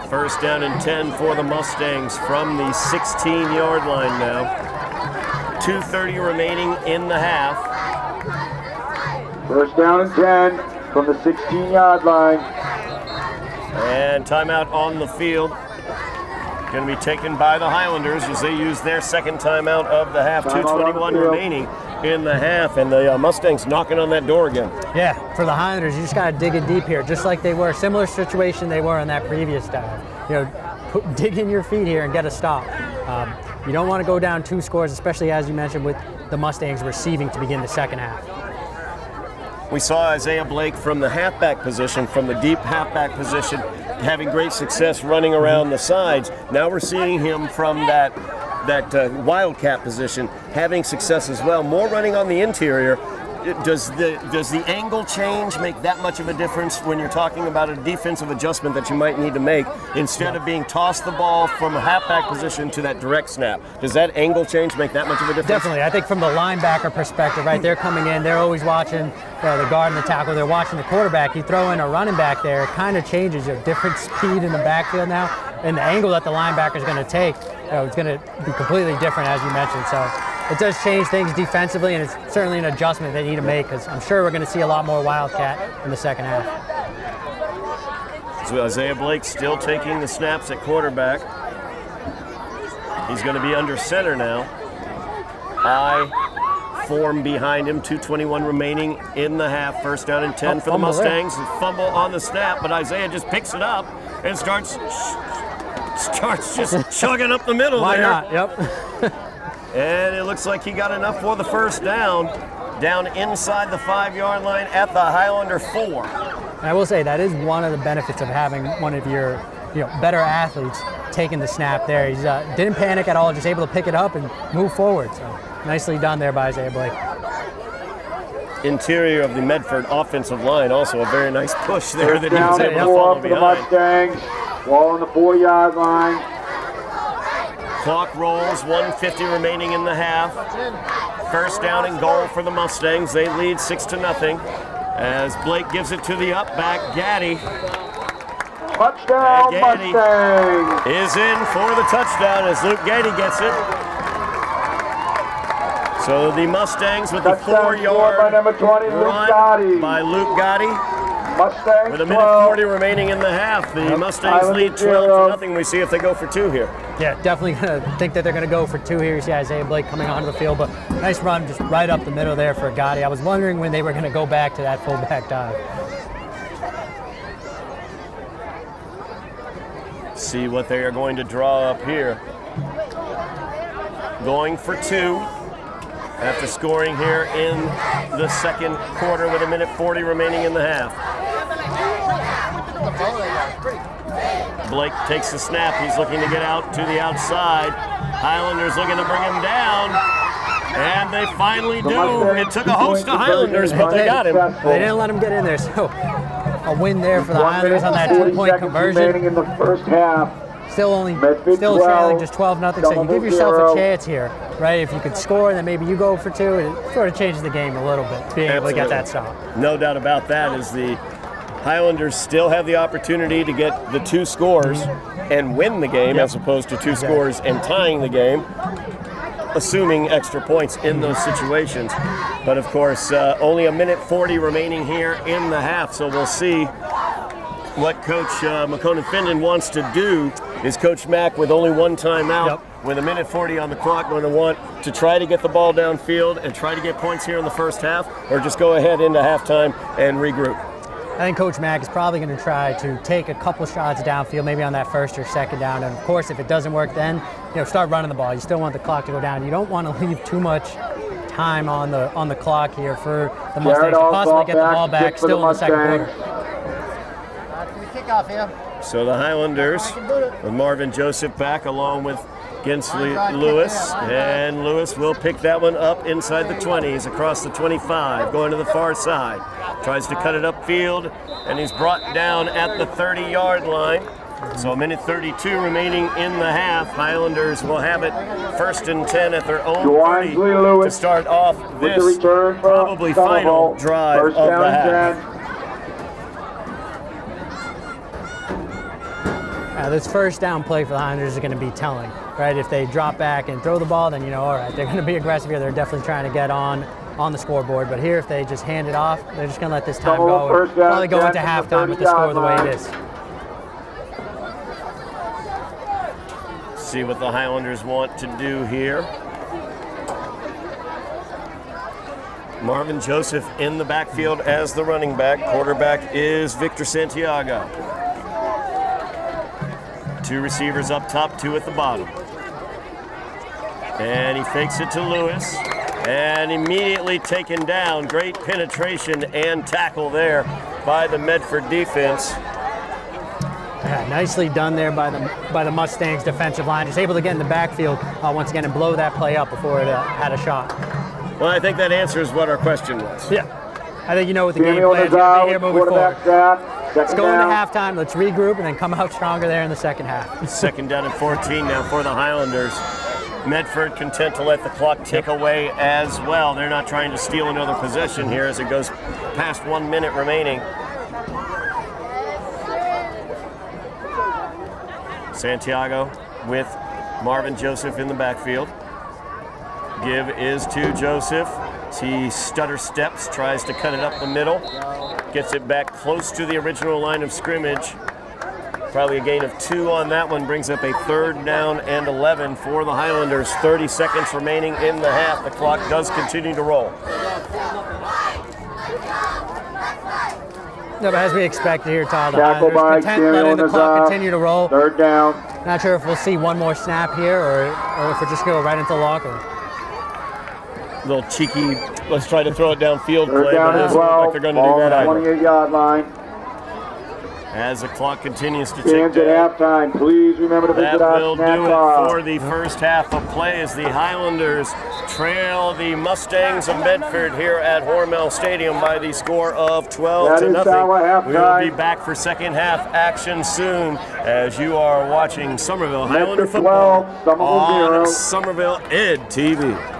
1st down and 10 for the Mustangs from the 16-yard line now. 2:30 remaining in the half. 1st down and 10 from the 16-yard line. And timeout on the field. Going to be taken by the Highlanders as they use their 2nd timeout of the half. Timeout on the 2:21 field. remaining in the half, and the Mustangs knocking on that door again. Yeah, for the Highlanders, you just got to dig in deep here, just like they were. Similar situation they were in that previous dive. You know, dig in your feet here and get a stop. You don't want to go down 2 scores, especially as you mentioned with the Mustangs receiving to begin the second half. We saw Isaiah Blake from the halfback position, from the deep halfback position, having great success running around the sides. Now we're seeing him from that wildcat position, having success as well. More running on the interior. Does the angle change make that much of a difference when you're talking about a defensive adjustment that you might need to make instead of being tossed the ball from a halfback position to that direct snap? Does that angle change make that much of a difference? Definitely. I think from the linebacker perspective, right, they're coming in, they're always watching the guard and the tackle, they're watching the quarterback. You throw in a running back there, it kind of changes a different speed in the backfield now, and the angle that the linebacker is going to take, it's going to be completely different, as you mentioned. So it does change things defensively, and it's certainly an adjustment they need to make because I'm sure we're going to see a lot more Wildcat in the second half. So Isaiah Blake still taking the snaps at quarterback. He's going to be under center now. I form behind him, 2:21 remaining in the half. First down and 10 for the Mustangs. Fumble on the snap, but Isaiah just picks it up and starts just chugging up the middle. Why there. not? Yep. And it looks like he got enough for the first down inside the 5-yard line at the Highlander 4. And I will say that is one of the benefits of having one of your better athletes taking the snap there. He didn't panic at all, just able to pick it up and move forward. So nicely done there by Isaiah Blake. Interior of the Medford offensive line, also a very nice push there that he was able to Down follow for the behind. Mustangs. Ball on the 40-yard line. Clock rolls, 1:50 remaining in the half. First down and goal for the Mustangs. They lead 6-0 as Blake gives it to the up back, Gaddy. Touchdown, Gaddy Mustangs. is in for the touchdown as Luke Gaddy gets it. So the Mustangs with the Touchdown scored 4-yard by number 20, Luke run Gotti. by Luke Gotti. Mustangs With a minute 12. 40 remaining in the half, the Mustangs lead 12-0. We see if they go for 2 here. Yeah, definitely going to think that they're going to go for 2 here. You see Isaiah Blake coming onto the field, but nice run just right up the middle there for Gotti. I was wondering when they were going to go back to that fullback dive. See what they are going to draw up here. Going for 2 after scoring here in the second quarter with a minute 40 remaining in the half. Blake takes the snap. He's looking to get out to the outside. Highlanders looking to bring him down. And they finally do. It took a host of Highlanders, but they got him. They didn't let him get in there, so a win there for the Highlanders on that 2-point conversion. Remaining in the first half. Still Medford 12, trailing just 12-0, so you give yourself 0. a chance here, right? If you could score, then maybe you go for 2, and it sort of changes the game a little bit, being able to get that stop. No doubt about that, as the Highlanders still have the opportunity to get the 2 scores and win the game, as opposed to 2 scores and tying the game, assuming extra points in those situations. But of course, only a minute 40 remaining here in the half, so we'll see what Coach McConan-Findon wants to do. Is Coach Mack, with only 1 timeout, with a minute 40 on the clock, going to want to try to get the ball downfield and try to get points here in the first half, or just go ahead into halftime and regroup? I think Coach Mack is probably going to try to take a couple shots downfield, maybe on that first or second down. And of course, if it doesn't work, then start running the ball. You still want the clock to go down. You don't want to leave too much time on the clock here for the Mustangs to possibly get the ball back still in the second quarter. Kickoff here. So the Highlanders with Marvin Joseph back along with Gensley Lewis, and Lewis will pick that one up inside the 20s, across the 25, going to the far side. Tries to cut it upfield, and he's brought down at the 30-yard line. So a minute 32 remaining in the half. Highlanders will have it 1st and 10 at their own 30 to start off this probably final drive of the half. This first down play for the Highlanders is going to be telling, right? If they drop back and throw the ball, then all right, they're going to be aggressive here. They're definitely trying to get on the scoreboard. But here, if they just hand it off, they're just going to let this time go. Probably go into halftime with the score the way it is. See what the Highlanders want to do here. Marvin Joseph in the backfield as the running back. Quarterback is Victor Santiago. 2 receivers up top, 2 at the bottom. And he fakes it to Lewis. And immediately taken down. Great penetration and tackle there by the Medford defense. Yeah, nicely done there by the Mustangs defensive line. Just able to get in the backfield once again and blow that play up before it had a shot. Well, I think that answers what our question was. Yeah. I think you know what the game plan is going to be here moving forward. Let's go into halftime, let's regroup, and then come out stronger there in the second half. Second down and 14 now for the Highlanders. Medford content to let the clock tick away as well. They're not trying to steal another possession here as it goes past 1 minute remaining. Santiago with Marvin Joseph in the backfield. Give is to Joseph. He stutter steps, tries to cut it up the middle. Gets it back close to the original line of scrimmage. Probably a gain of 2 on that one. Brings up a 3rd down and 11 for the Highlanders. 30 seconds remaining in the half. The clock does continue to roll. No, but as we expected here, Todd, the Tackle by Highlanders content letting the clock continue to roll. 3rd down. Not sure if we'll see one more snap here or if we're just going to go right into the locker. Little cheeky, let's try to throw it downfield 3rd play, down but it as doesn't look well. like they're going to do Ball that on the either. 28-yard line. As the clock continues to tick Stands at down. halftime. Please remember to That visit our will snack do it bar. for the first half of play as the Highlanders trail the Mustangs of Medford here at Hormel Stadium by the score of 12 That to is nothing. our halftime. We will be back for second half action soon as you are watching Somerville Highlander Medford football 12, Somerville 0. on Somerville Ed TV.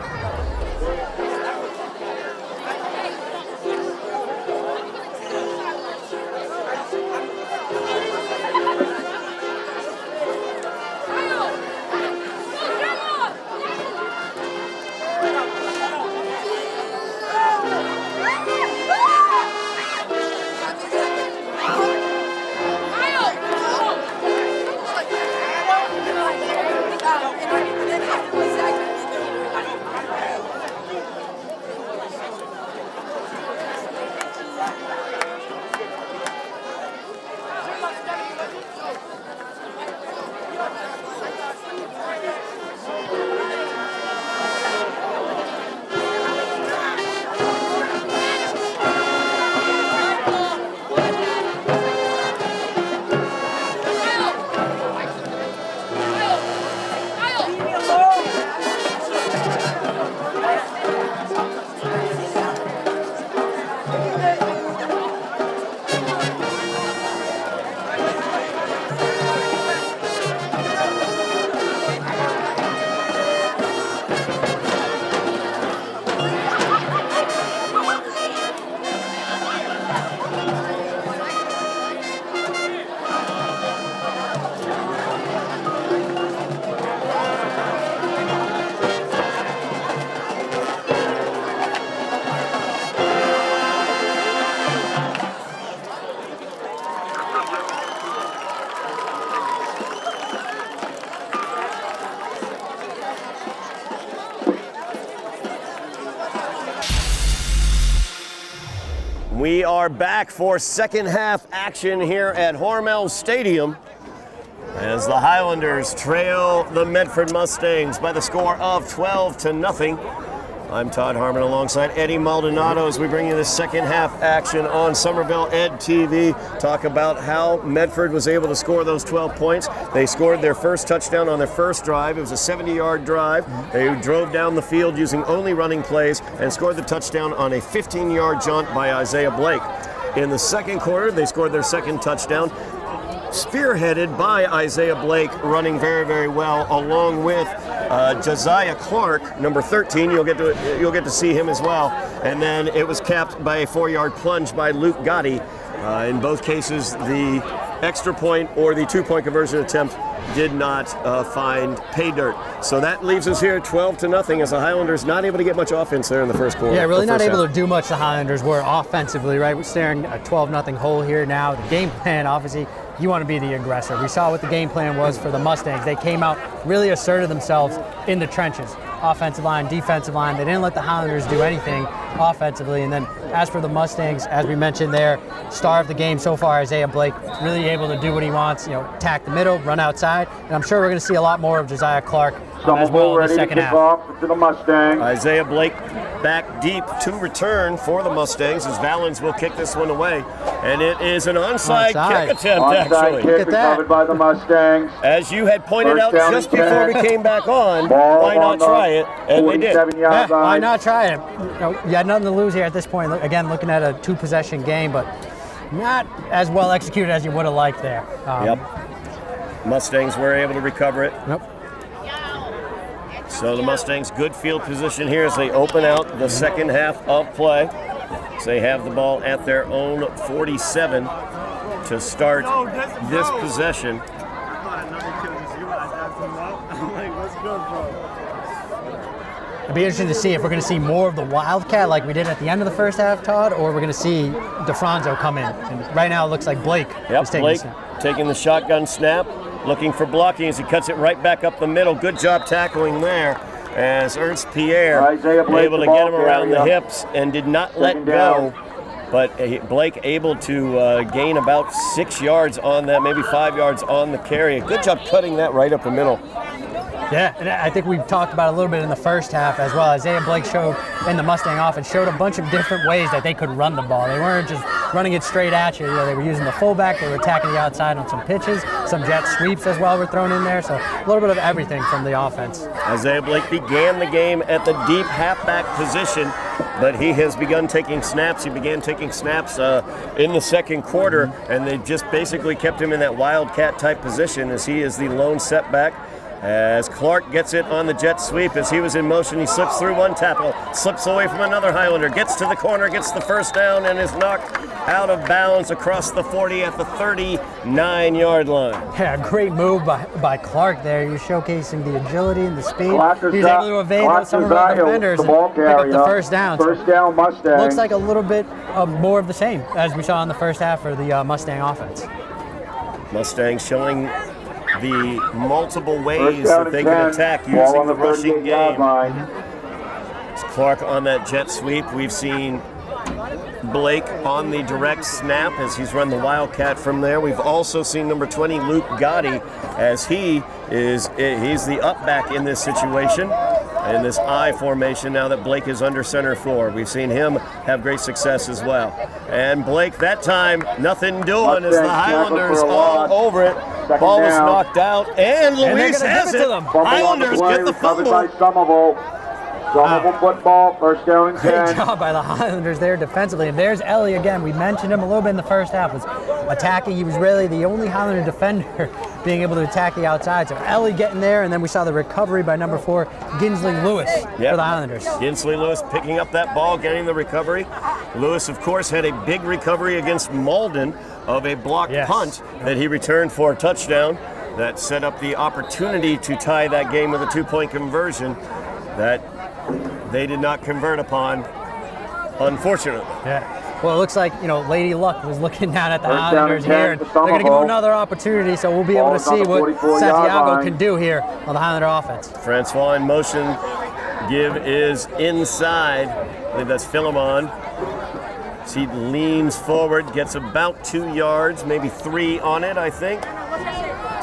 We are back for second half action here at Hormel Stadium as the Highlanders trail the Medford Mustangs by the score of 12 to nothing. I'm Todd Harmon alongside Eddy Maldonado as we bring you the second half action on Somerville Ed TV. Talk about how Medford was able to score those 12 points. They scored their first touchdown on their first drive. It was a 70-yard drive. They drove down the field using only running plays and scored the touchdown on a 15-yard jaunt by Isaiah Blake. In the second quarter, they scored their second touchdown, spearheaded by Isaiah Blake, running very, very well, along with Josiah Clark, number 13. You'll get to see him as well. And then it was capped by a 4-yard plunge by Luke Gotti. In both cases, the extra point or the 2-point conversion attempt did not find pay dirt. So that leaves us here 12 to nothing as the Highlanders not able to get much offense there in the first quarter. Yeah, really not able to do much the Highlanders were offensively, right? We're staring a 12-0 hole here now. The game plan, obviously, you want to be the aggressor. We saw what the game plan was for the Mustangs. They came out, really asserted themselves in the trenches. Offensive line, defensive line. They didn't let the Highlanders do anything offensively. And then as for the Mustangs, as we mentioned there, star of the game so far, Isaiah Blake, really able to do what he wants, attack the middle, run outside. And I'm sure we're going to see a lot more of Josiah Clark as well in the second half. Off to the Mustangs. Isaiah Blake back deep to return for the Mustangs as Valens will kick this one away. And it is an onside kick attempt, Onside actually. kick recovered by the Mustangs. As you had pointed First out down just and 10. before we came back on, Ball why on not try it? And they did. 47-yard line. Why not try it? You had nothing to lose here at this point. Again, looking at a 2-possession game, but not as well executed as you would have liked there. Mustangs were able to recover it. Nope. So the Mustangs, good field position here as they open out the second half of play. So they have the ball at their own 47 to start this possession. It'd be interesting to see if we're going to see more of the Wildcat like we did at the end of the first half, Todd, or we're going to see DeFranco come in. And right now it looks like Blake is taking Blake taking the shotgun snap, looking for blocking as he cuts it right back up the middle. Good job tackling there as Ernst Pierre able to get him around the hips and did not let go. But Blake able to gain about 6 yards on that, maybe 5 yards on the carry. A good job cutting that right up the middle. Yeah, and I think we've talked about it a little bit in the first half as well. Isaiah Blake showed in the Mustang offense, showed a bunch of different ways that they could run the ball. They weren't just running it straight at you. They were using the fullback, they were attacking the outside on some pitches, some jet sweeps as well were thrown in there. So a little bit of everything from the offense. Isaiah Blake began the game at the deep halfback position, but he has begun taking snaps. He began taking snaps in the second quarter, and they just basically kept him in that Wildcat type position as he is the lone setback. As Clark gets it on the jet sweep, as he was in motion, he slips through one tackle, slips away from another Highlander, gets to the corner, gets the first down, and is knocked out of bounds across the 40 at the 39-yard line. Yeah, great move by Clark there. He was showcasing the agility and the speed. He was able to evade those Somerville defenders and pick up the first down. First down, Mustangs. Looks like a little bit more of the same as we saw in the first half for the Mustang offense. Mustangs showing the multiple ways that they can attack using the rushing game. It's Clark on that jet sweep. We've seen Blake on the direct snap as he's run the Wildcat from there. We've also seen number 20, Luke Gotti, as he's the up back in this situation, in this I formation now that Blake is under center for. We've seen him have great success as well. And Blake, that time, nothing doing as the Highlanders all over it. Ball was knocked out, and Luis has it. Highlanders get the fumble. Somerville football, first down and 10. Great job by the Highlanders there defensively. And there's Eddy again. We mentioned him a little bit in the first half. Was attacking. He was really the only Highlander defender being able to attack the outside. So Eddy getting there, and then we saw the recovery by number 4, Ginsley Lewis for the Highlanders. Ginsley Lewis picking up that ball, getting the recovery. Lewis, of course, had a big recovery against Malden of a blocked punt that he returned for a touchdown. That set up the opportunity to tie that game with a 2-point conversion that they did not convert upon, unfortunately. Yeah. Well, it looks like, Lady Luck was looking down at the Highlanders here, and they're going to give him another opportunity, so we'll be able to see what Santiago can do here on the Highlander offense. Francois in motion. Give is inside. I believe that's Philemon. He leans forward, gets about 2 yards, maybe 3 on it, I think.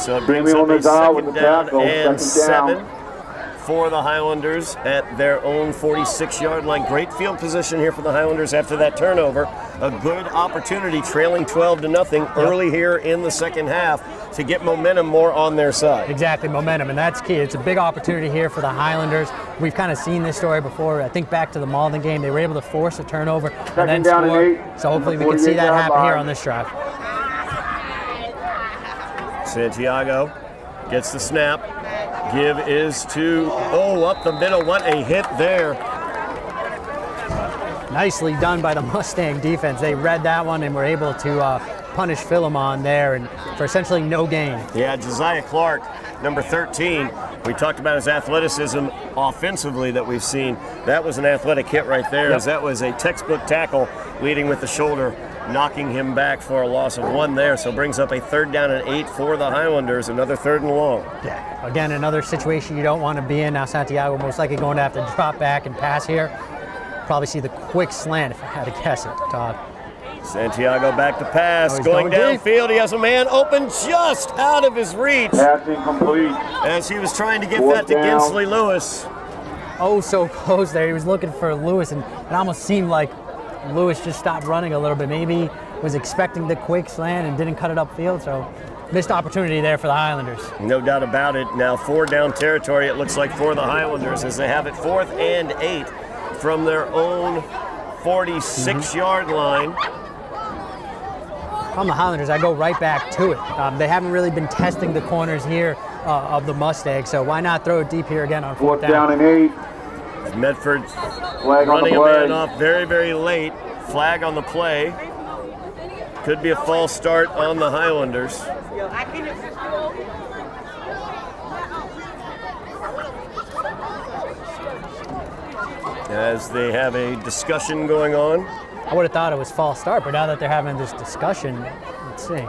So it brings up a second down and 7 for the Highlanders at their own 46-yard line. Great field position here for the Highlanders after that turnover. A good opportunity, trailing 12-0 early here in the second half to get momentum more on their side. Exactly, momentum, and that's key. It's a big opportunity here for the Highlanders. We've kind of seen this story before. I think back to the Malden game, they were able to force a turnover and then score. So hopefully we can see that happen here on this drive. Santiago gets the snap. Give is to, up the middle. What a hit there. Nicely done by the Mustang defense. They read that one and were able to punish Philemon there and for essentially no gain. Yeah, Josiah Clark, number 13. We talked about his athleticism offensively that we've seen. That was an athletic hit right there, as that was a textbook tackle leading with the shoulder, knocking him back for a loss of 1 there. So brings up a 3rd down and 8 for the Highlanders, another 3rd and long. Yeah, again, another situation you don't want to be in. Now Santiago most likely going to have to drop back and pass here. Probably see the quick slant if I had to guess it, Todd. Santiago back to pass, going downfield. He has a man open just out of his reach. Passing complete. As he was trying to get that to Ginsley Lewis. Oh, so close there. He was looking for Lewis, and it almost seemed like Lewis just stopped running a little bit. Maybe was expecting the quick slant and didn't cut it upfield, so missed opportunity there for the Highlanders. No doubt about it. Now 4 down territory, it looks like, for the Highlanders as they have it 4th and 8 from their own 46-yard line. On the Highlanders, I go right back to it. They haven't really been testing the corners here of the Mustangs, so why not throw it deep here again on 4th down? 4th down and 8. Medford Flag running on the play. a man off very, very late. Flag on the play. Could be a false start on the Highlanders. as they have a discussion going on. I would have thought it was false start, but now that they're having this discussion, let's see.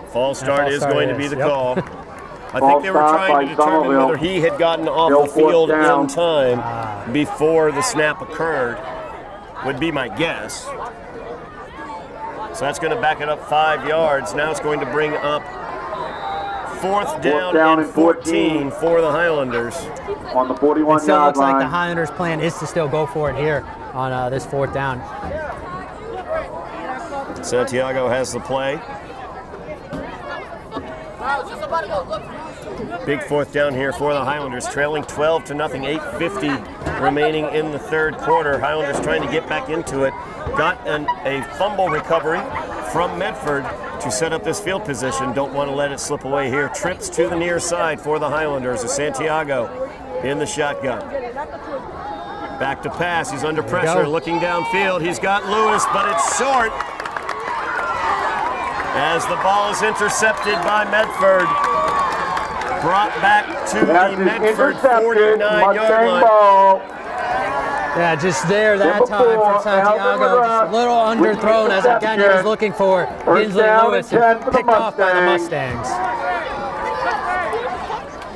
False start is going to be the call. I False think they were start trying by to determine Somerville. whether he had gotten off Still the field fourth down. in time before the snap occurred, would be my guess. So that's going to back it up 5 yards. Now it's going to bring up fourth down and 14 for the Highlanders. On the It 41 still yard looks like the line. Highlanders' plan is to still go for it here on this fourth down. Santiago has the play. Big fourth down here for the Highlanders, trailing 12-0, 8:50 remaining in the third quarter. Highlanders trying to get back into it. Got a fumble recovery from Medford to set up this field position. Don't want to let it slip away here. Trips to the near side for the Highlanders as Santiago in the shotgun. Back to pass. He's under pressure, go. looking downfield. He's got Lewis, but it's short. As the ball is intercepted by Medford. Brought back to That the is Medford intercepted. 49-yard Mustang line. ball. Yeah, just there that Number time for 4, Santiago. Alvin Just a little McGrath with underthrown as again he was interception. looking for First Kinsley down Lewis and 10 and for the picked off by the Mustangs. Mustangs.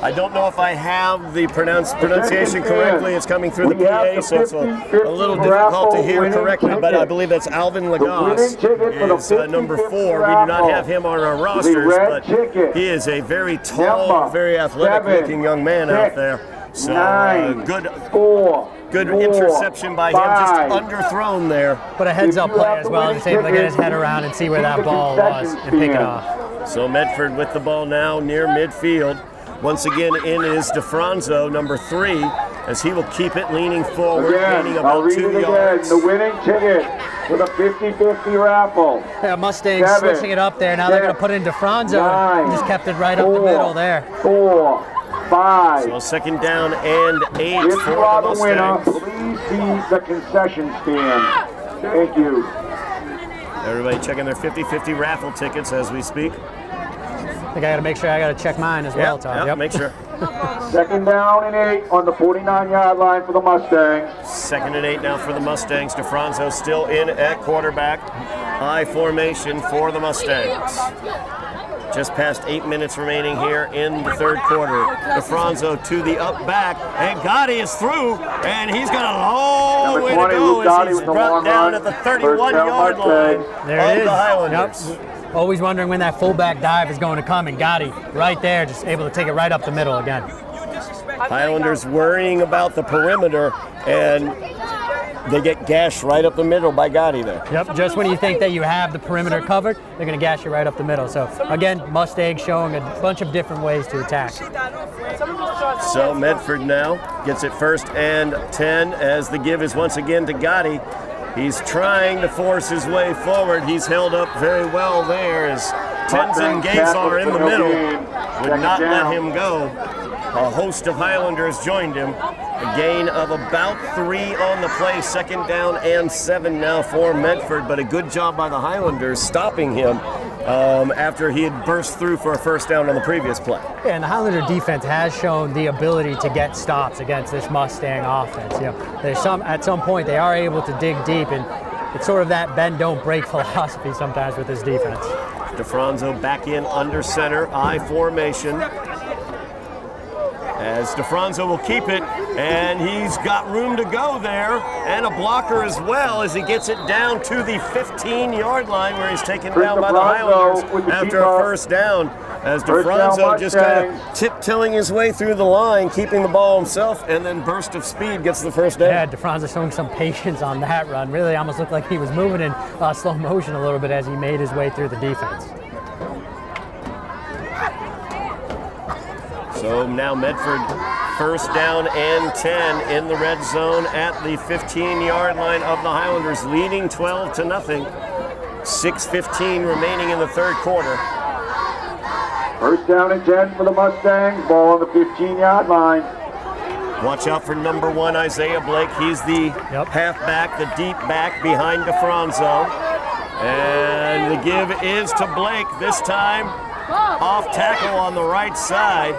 I don't know if I have the pronunciation correctly. It's coming through the We have PA, the so it's a 50-50 little difficult to raffle hear winning correctly, but I ticket. believe that's Alvin winning Lagasse. ticket for the Is number 50-50 4. We do not raffle. have him on our The rosters, red but ticket. he is a very tall, Number very athletic-looking 7, young man out 6, there. So 9, good 4, Good 4, interception by him, just 5. underthrown there. But a heads-up If you play have as the well. winning Just able to get his ticket, head around and see where see that the ball was concession and pick it stand. off. So Medford with the ball now near midfield. Once again in is DeFranzo, number 3, as he will keep it leaning forward, gaining Again, I'll about read 2 it again. yards. The winning ticket for the 50-50 raffle. Yeah, Mustangs 7, switching it up there. Now they're going to put it in DeFranzo. 9, Just kept it right up the middle there. 4, 5. So second down and 8 If for you are the the winner, Mustangs. please see the concession stand. Thank you. Everybody checking their 50-50 raffle tickets as we speak. I think I got to make sure I got to check mine as well, Todd. Yep, make sure. Second down and 8 on the 49-yard line for the Mustangs. Second and 8 now for the Mustangs. DeFranzo still in at quarterback. High formation for the Mustangs. Just past 8 minutes remaining here in the third quarter. DeFranzo to the up back, and Gotti is through, and he's got a long Number way 20, to go Luke Gotti as he's with the brought long down run. at the First down 31-yard line Mustangs. There it of is. the Highlanders. Yep. Always wondering when that fullback dive is going to come, and Gotti right there, just able to take it right up the middle again. Highlanders worrying about the perimeter, and they get gashed right up the middle by Gotti there. Yep, just when you think that you have the perimeter covered, they're going to gash you right up the middle. So again, Mustangs showing a bunch of different ways to attack. So Medford now gets it first and 10 as the give is once again to Gotti. He's trying to force his way forward. He's held up very well there as Tenzin Gazar in the middle would not let him go. A host of Highlanders joined him. A gain of about 3 on the play. Second down and 7 now for Medford, but a good job by the Highlanders stopping him after he had burst through for a first down on the previous play. Yeah, and the Highlander defense has shown the ability to get stops against this Mustang offense. You know, at some point they are able to dig deep, and it's sort of that bend don't break philosophy sometimes with this defense. DeFranzo back in under center, I formation. As DeFranzo will keep it, and he's got room to go there, and a blocker as well as he gets it down to the 15-yard line where he's taken down by the Highlanders after a first down. As DeFranzo just kind of tiptoeing his way through the line, keeping the ball himself, and then burst of speed gets the first down. Yeah, DeFranzo showing some patience on that run. Really almost looked like he was moving in slow motion a little bit as he made his way through the defense. So now Medford first down and 10 in the red zone at the 15-yard line of the Highlanders, leading 12-0. 6:15 remaining in the third quarter. First down and 10 for the Mustangs. Ball on the 15-yard line. Watch out for number 1, Isaiah Blake. He's the halfback, the deep back behind DeFranzo. And the give is to Blake, this time off tackle on the right side.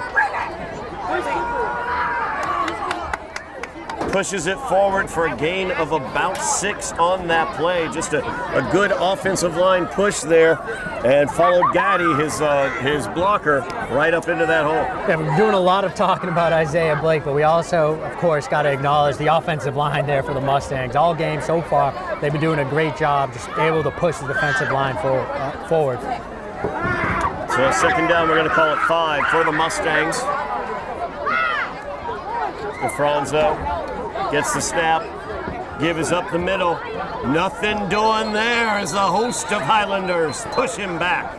pushes it forward for a gain of about 6 on that play. Just a good offensive line push there, and followed Gaddy, his blocker, right up into that hole. Yeah, we're doing a lot of talking about Isaiah Blake, but we also, of course, got to acknowledge the offensive line there for the Mustangs. All game so far, they've been doing a great job just able to push the defensive line forward. So second down, we're going to call it 5 for the Mustangs. DeFranzo gets the snap, gives up the middle. Nothing doing there as the host of Highlanders push him back.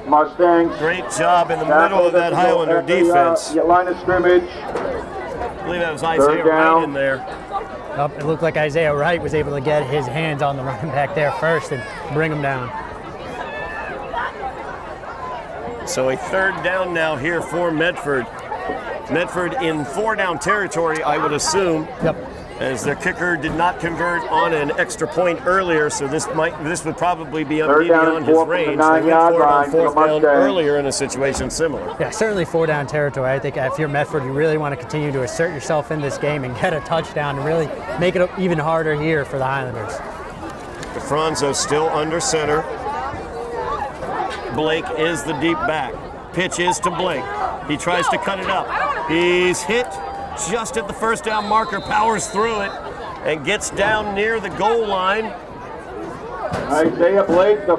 Mustangs. Great job in the middle of that Highlander defense. Line of scrimmage. I believe that was Isaiah Wright in there. It looked like Isaiah Wright was able to get his hands on the running back there first and bring him down. So a third down now here for Medford. Medford in 4-down territory, I would assume. Yep. As their kicker did not convert on an extra point earlier, so this would probably be beyond his range. They went for it on 4th down earlier in a situation similar. Yeah, certainly 4-down territory. I think if you're Medford, you really want to continue to assert yourself in this game and get a touchdown and really make it even harder here for the Highlanders. DeFranzo still under center. Blake is the deep back. Pitch is to Blake. He tries to cut it up. He's hit just at the first down marker, powers through it, and gets down near the goal line. Isaiah Blake, the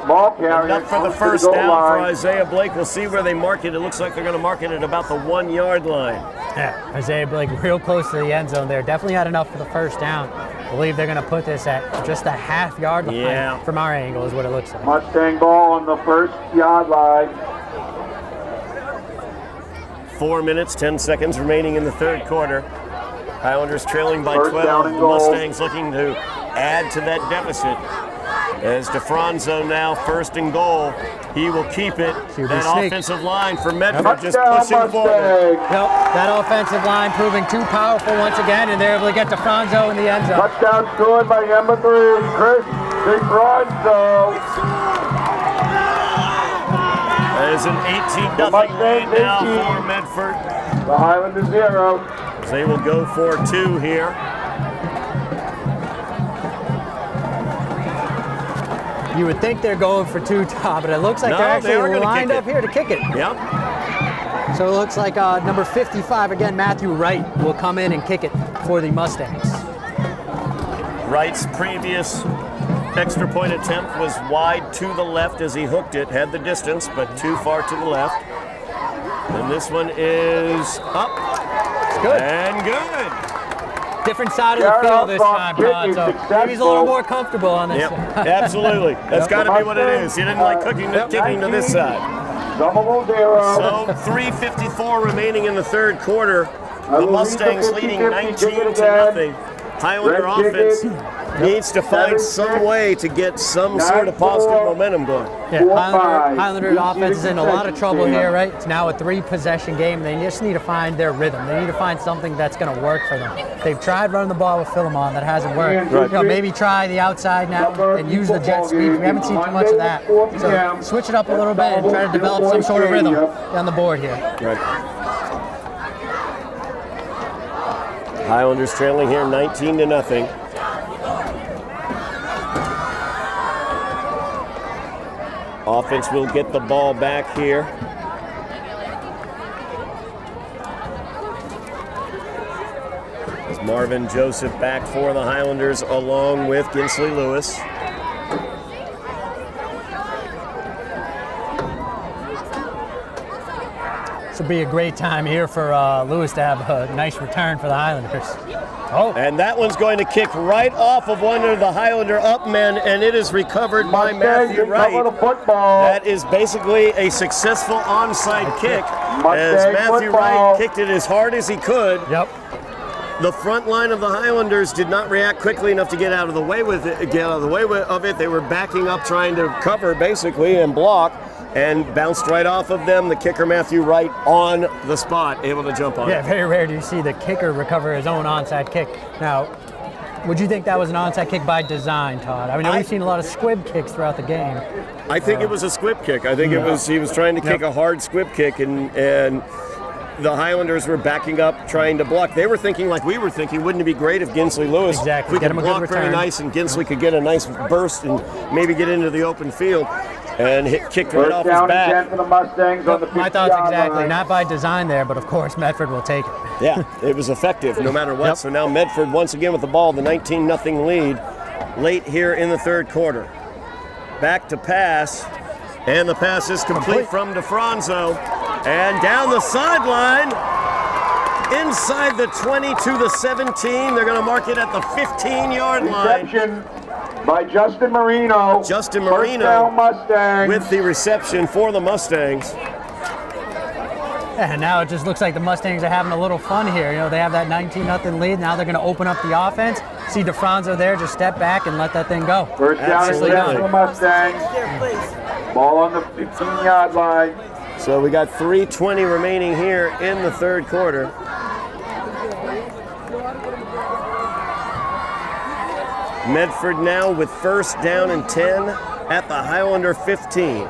ball carrier. Enough for the first down for Isaiah Blake. We'll see where they mark it. It looks like they're going to mark it at about the 1-yard line. Yeah, Isaiah Blake real close to the end zone there. Definitely had enough for the first down. I believe they're going to put this at just a half-yard line from our angle is what it looks like. Mustang ball on the 1st-yard line. 4 minutes, 10 seconds remaining in the third quarter. Highlanders trailing by 12. The Mustangs looking to add to that deficit. As DeFranzo now 1st and goal. He will keep it. That offensive line for Medford just pushing forward. Yep, that offensive line proving too powerful once again, and they're able to get DeFranzo in the end zone. Touchdown scored by number 3, Chris DeFranzo. That is an 18-0 lead now for Medford. The Highlanders 0. They will go for 2 here. You would think they're going for 2, Todd, but it looks like they're actually lined up here to kick it. Yep. So it looks like number 55, again, Matthew Wright, will come in and kick it for the Mustangs. Wright's previous extra point attempt was wide to the left as he hooked it, had the distance, but too far to the left. And this one is up. It's good. And good. Different side of the field this time, Todd, so maybe he's a little more comfortable on this side. Absolutely. That's got to be what it is. He didn't like kicking to this side. So 3:54 remaining in the third quarter. The Mustangs leading 19-0. Highlander offense needs to find some way to get some sort of positive momentum going. Yeah, Highlander offense is in a lot of trouble here, right? It's now a 3-possession game. They just need to find their rhythm. They need to find something that's going to work for them. They've tried running the ball with Philemon. That hasn't worked. Right. You know, maybe try the outside now and use the jet speed. We haven't seen too much of that. So switch it up a little bit and try to develop some sort of rhythm on the board here. Right. Highlanders trailing here 19-0. Offense will get the ball back here. It's Marvin Joseph back for the Highlanders along with Ginsley Lewis. This will be a great time here for Lewis to have a nice return for the Highlanders. Oh. And that one's going to kick right off of one of the Highlander up men, and it is recovered by Matthew Wright. That is basically a successful onside kick as Matthew Wright kicked it as hard as he could. Yep. The front line of the Highlanders did not react quickly enough to get out of the way of it. They were backing up, trying to cover basically and block, and bounced right off of them. The kicker, Matthew Wright, on the spot, able to jump on it. Yeah, very rare do you see the kicker recover his own onside kick. Now, would you think that was an onside kick by design, Todd? I mean, we've seen a lot of squib kicks throughout the game. I think it was a squib kick. I think he was trying to kick a hard squib kick, and the Highlanders were backing up, trying to block. They were thinking like we were thinking, wouldn't it be great if Ginsley Lewis Exactly. we Get could him a good block very return. nice and Ginsley could get a nice burst and maybe get into the open field and kick right First off his down and back. 10 for the Mustangs on the 50-yard My thoughts exactly. line. Not by design there, but of course Medford will take it. Yeah, it was effective no matter what. Yep. So now Medford once again with the ball, the 19-0 lead late here in the third quarter. Back to pass, and the pass is complete from DeFranzo. And down the sideline, inside the 20 to the 17. They're going to mark it at the 15-yard line. Reception by Justin Marino. Justin First Marino down Mustangs. with the reception for the Mustangs. And now it just looks like the Mustangs are having a little fun here. You know, they have that 19-0 lead. Now they're going to open up the offense. See DeFranzo there, just step back and let that thing go. First down and 10 Absolutely. for the Mustangs. Ball on the 15-yard line. So we got 3:20 remaining here in the third quarter. Medford now with first down and 10 at the Highlander 15.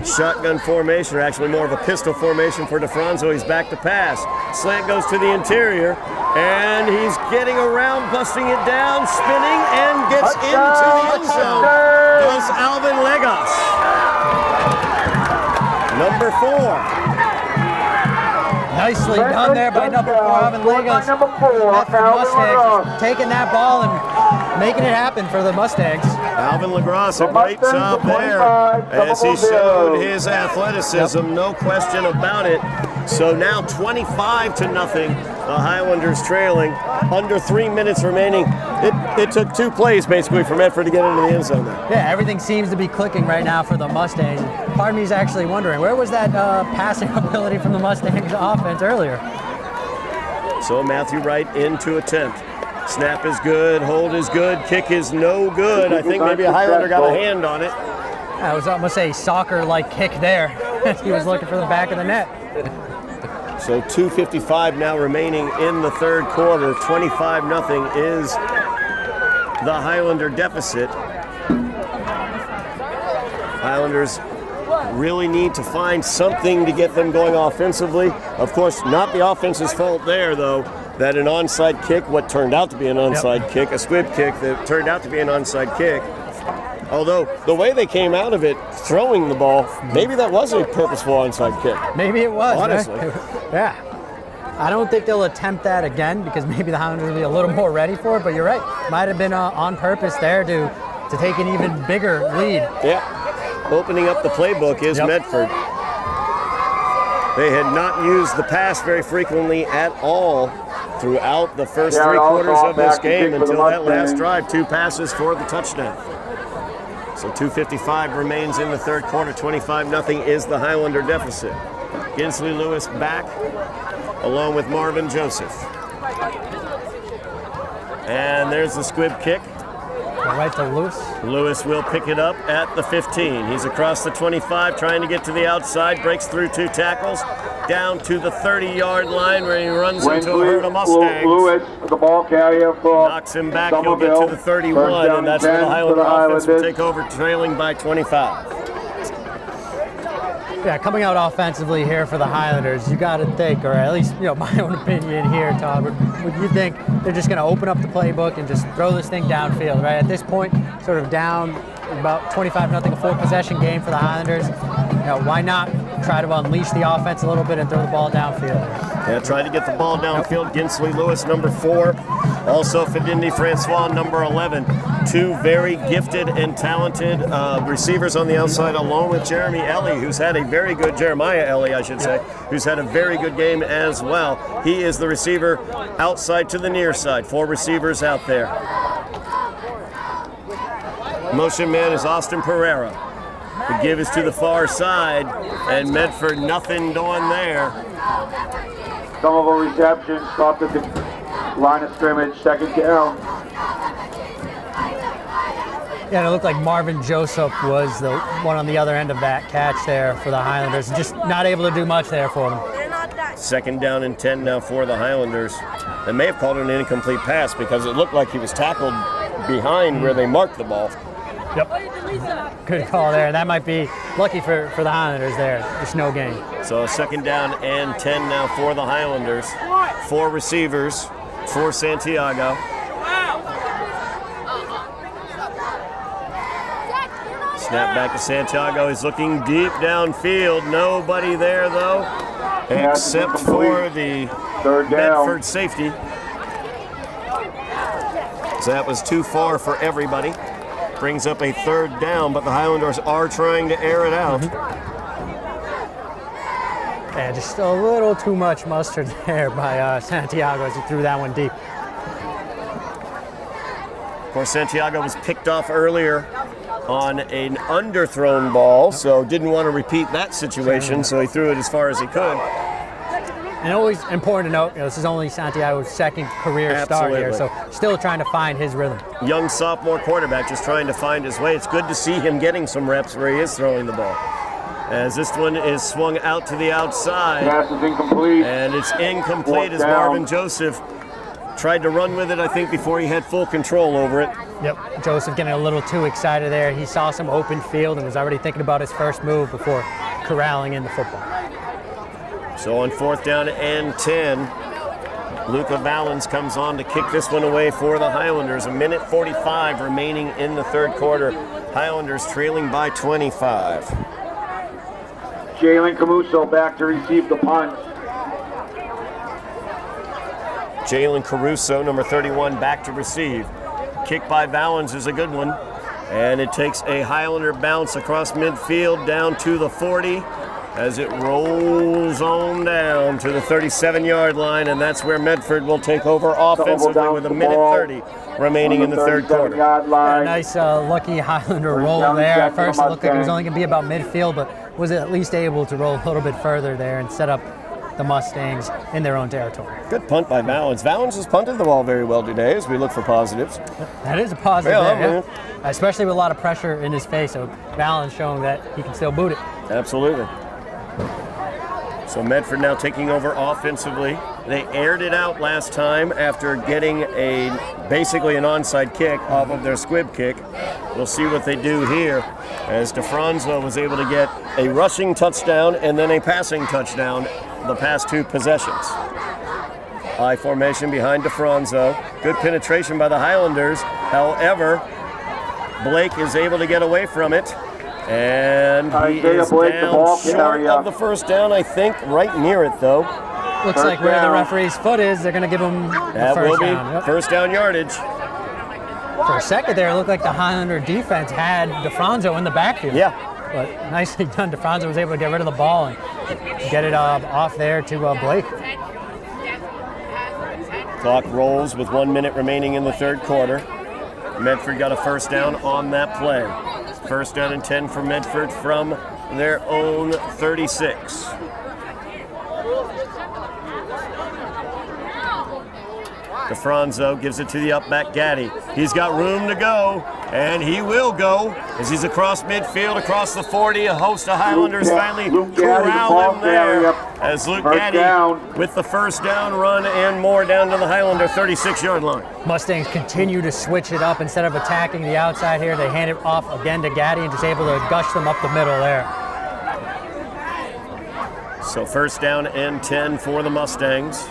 Shotgun formation, or actually more of a pistol formation for DeFranzo. He's back to pass. Slant goes to the interior, and he's getting around, busting it down, spinning, and gets into the end zone. Goes Alvin Legos. Number 4. Nicely done there by number 4, Alvin Legos. Number 4, Medford Alvin Mustangs Legos. taking that ball and making it happen for the Mustangs. Alvin LaGrosse, a great Mustangs job with there 25, as he double showed zero. his athleticism, no question about it. So now 25-0, the Highlanders trailing. Under 3 minutes remaining. It took 2 plays basically for Medford to get into the end zone there. Yeah, everything seems to be clicking right now for the Mustangs. Part of me is actually wondering, where was that passing ability from the Mustangs offense earlier? So Matthew Wright in to attempt. Snap is good, hold is good, kick is no good. I think maybe a Highlander got a hand on it. I was almost a soccer-like kick there. He was looking for the back of the net. So 2:55 now remaining in the third quarter. 25-0 is the Highlander deficit. Highlanders really need to find something to get them going offensively. Of course, not the offense's fault there, though, that an onside kick, what turned out to be an onside kick, a squib kick that turned out to be an onside kick. Although the way they came out of it, throwing the ball, maybe that was a purposeful onside kick. Maybe it was. Honestly. Yeah. I don't think they'll attempt that again because maybe the Highlanders will be a little more ready for it, but you're right. Might have been on purpose there to take an even bigger lead. Yeah. Opening up the playbook is Medford. They had not used the pass very frequently at all throughout the first 3 quarters of this game until that last drive. 2 passes for the touchdown. So 2:55 remains in the third quarter. 25-0 is the Highlander deficit. Ginsley Lewis back along with Marvin Joseph. And there's the squib kick. Right to Lewis. Lewis will pick it up at the 15. He's across the 25, trying to get to the outside, breaks through 2 tackles, down to the 30-yard line where he runs into a herd of Mustangs. Lewis, the ball carrier for Knocks him back, he'll Somerville. get to the 31, First down and that's where the 10 for Highlander the offense will Highlanders. take over, trailing by 25. Yeah, coming out offensively here for the Highlanders, you got to think, or at least, my own opinion here, Todd, would you think they're just going to open up the playbook and just throw this thing downfield, right? At this point, sort of down about 25-0, a 4-possession game for the Highlanders. Why not try to unleash the offense a little bit and throw the ball downfield? Yeah, try to get the ball downfield. Ginsley Lewis, number 4. Also Fidindi Francois, number 11. 2 very gifted and talented receivers on the outside, along with Jeremy Ellie, who's had a very good, Jeremiah Ellie, I should say, who's had a very good game as well. He is the receiver outside to the near side. 4 receivers out there. Motion man is Austin Pereira. The give is to the far side, and Medford nothing doing there. Somerville reception, stopped at the line of scrimmage, second down. Yeah, and it looked like Marvin Joseph was the one on the other end of that catch there for the Highlanders. Just not able to do much there for them. Second down and 10 now for the Highlanders. They may have called it an incomplete pass because it looked like he was tackled behind where they marked the ball. Yep. Good call there. That might be lucky for the Highlanders there, the snow game. So 2nd down and 10 now for the Highlanders. 4 receivers for Santiago. Snap back to Santiago. He's looking deep downfield. Nobody there, though, except for the Medford safety. So that was too far for everybody. Brings up a 3rd down, but the Highlanders are trying to air it out. Yeah, just a little too much mustard there by Santiago as he threw that one deep. Of course, Santiago was picked off earlier on an underthrown ball, so didn't want to repeat that situation, so he threw it as far as he could. And always important to note, this is only Santiago's 2nd career start here, so still trying to find his rhythm. Young sophomore quarterback just trying to find his way. It's good to see him getting some reps where he is throwing the ball. As this one is swung out to the outside. Pass is incomplete. And it's incomplete as Marvin Joseph tried to run with it, I think, before he had full control over it. Yep, Joseph getting a little too excited there. He saw some open field and was already thinking about his first move before corralling in the football. So on 4th down and 10, Luca Valens comes on to kick this one away for the Highlanders. 1:45 remaining in the 3rd quarter. Highlanders trailing by 25. Jalen Caruso back to receive the punt. Jalen Caruso, number 31, back to receive. Kick by Valens is a good one. And it takes a Highlander bounce across midfield down to the 40 as it rolls on down to the 37-yard line, and that's where Medford will take over offensively with 1:30 remaining in the 3rd quarter. A nice lucky Highlander roll there. At first it looked like it was only going to be about midfield, but was at least able to roll a little bit further there and set up the Mustangs in their own territory. Good punt by Valens. Valens has punted the ball very well today as we look for positives. That is a positive there, yeah. Especially with a lot of pressure in his face, so Valens showing that he can still boot it. Absolutely. So Medford now taking over offensively. They aired it out last time after getting basically an onside kick off of their squib kick. We'll see what they do here as DeFranzo was able to get a rushing touchdown and then a passing touchdown the past 2 possessions. I formation behind DeFranzo. Good penetration by the Highlanders. However, Blake is able to get away from it. And he is down short of the 1st down, I think, right near it, though. Looks like where the referee's foot is, they're going to give him the that first will be down. Yep. 1st down yardage. For a second there, it looked like the Highlander defense had DeFranzo in the backfield. Yeah. But nicely done. DeFranzo was able to get rid of the ball and get it off there to Blake. Clock rolls with 1 minute remaining in the 3rd quarter. Medford got a 1st down on that play. 1st down and 10 for Medford from their own 36. DeFranzo gives it to the up-back Gaddy. He's got room to go, and he will go as he's across midfield, across the 40. A host of Highlanders finally corral him there as Luke Gaddy with the 1st down run and more down to the Highlander 36-yard line. Mustangs continue to switch it up. Instead of attacking the outside here, they hand it off again to Gaddy and just able to gush them up the middle there. So 1st down and 10 for the Mustangs.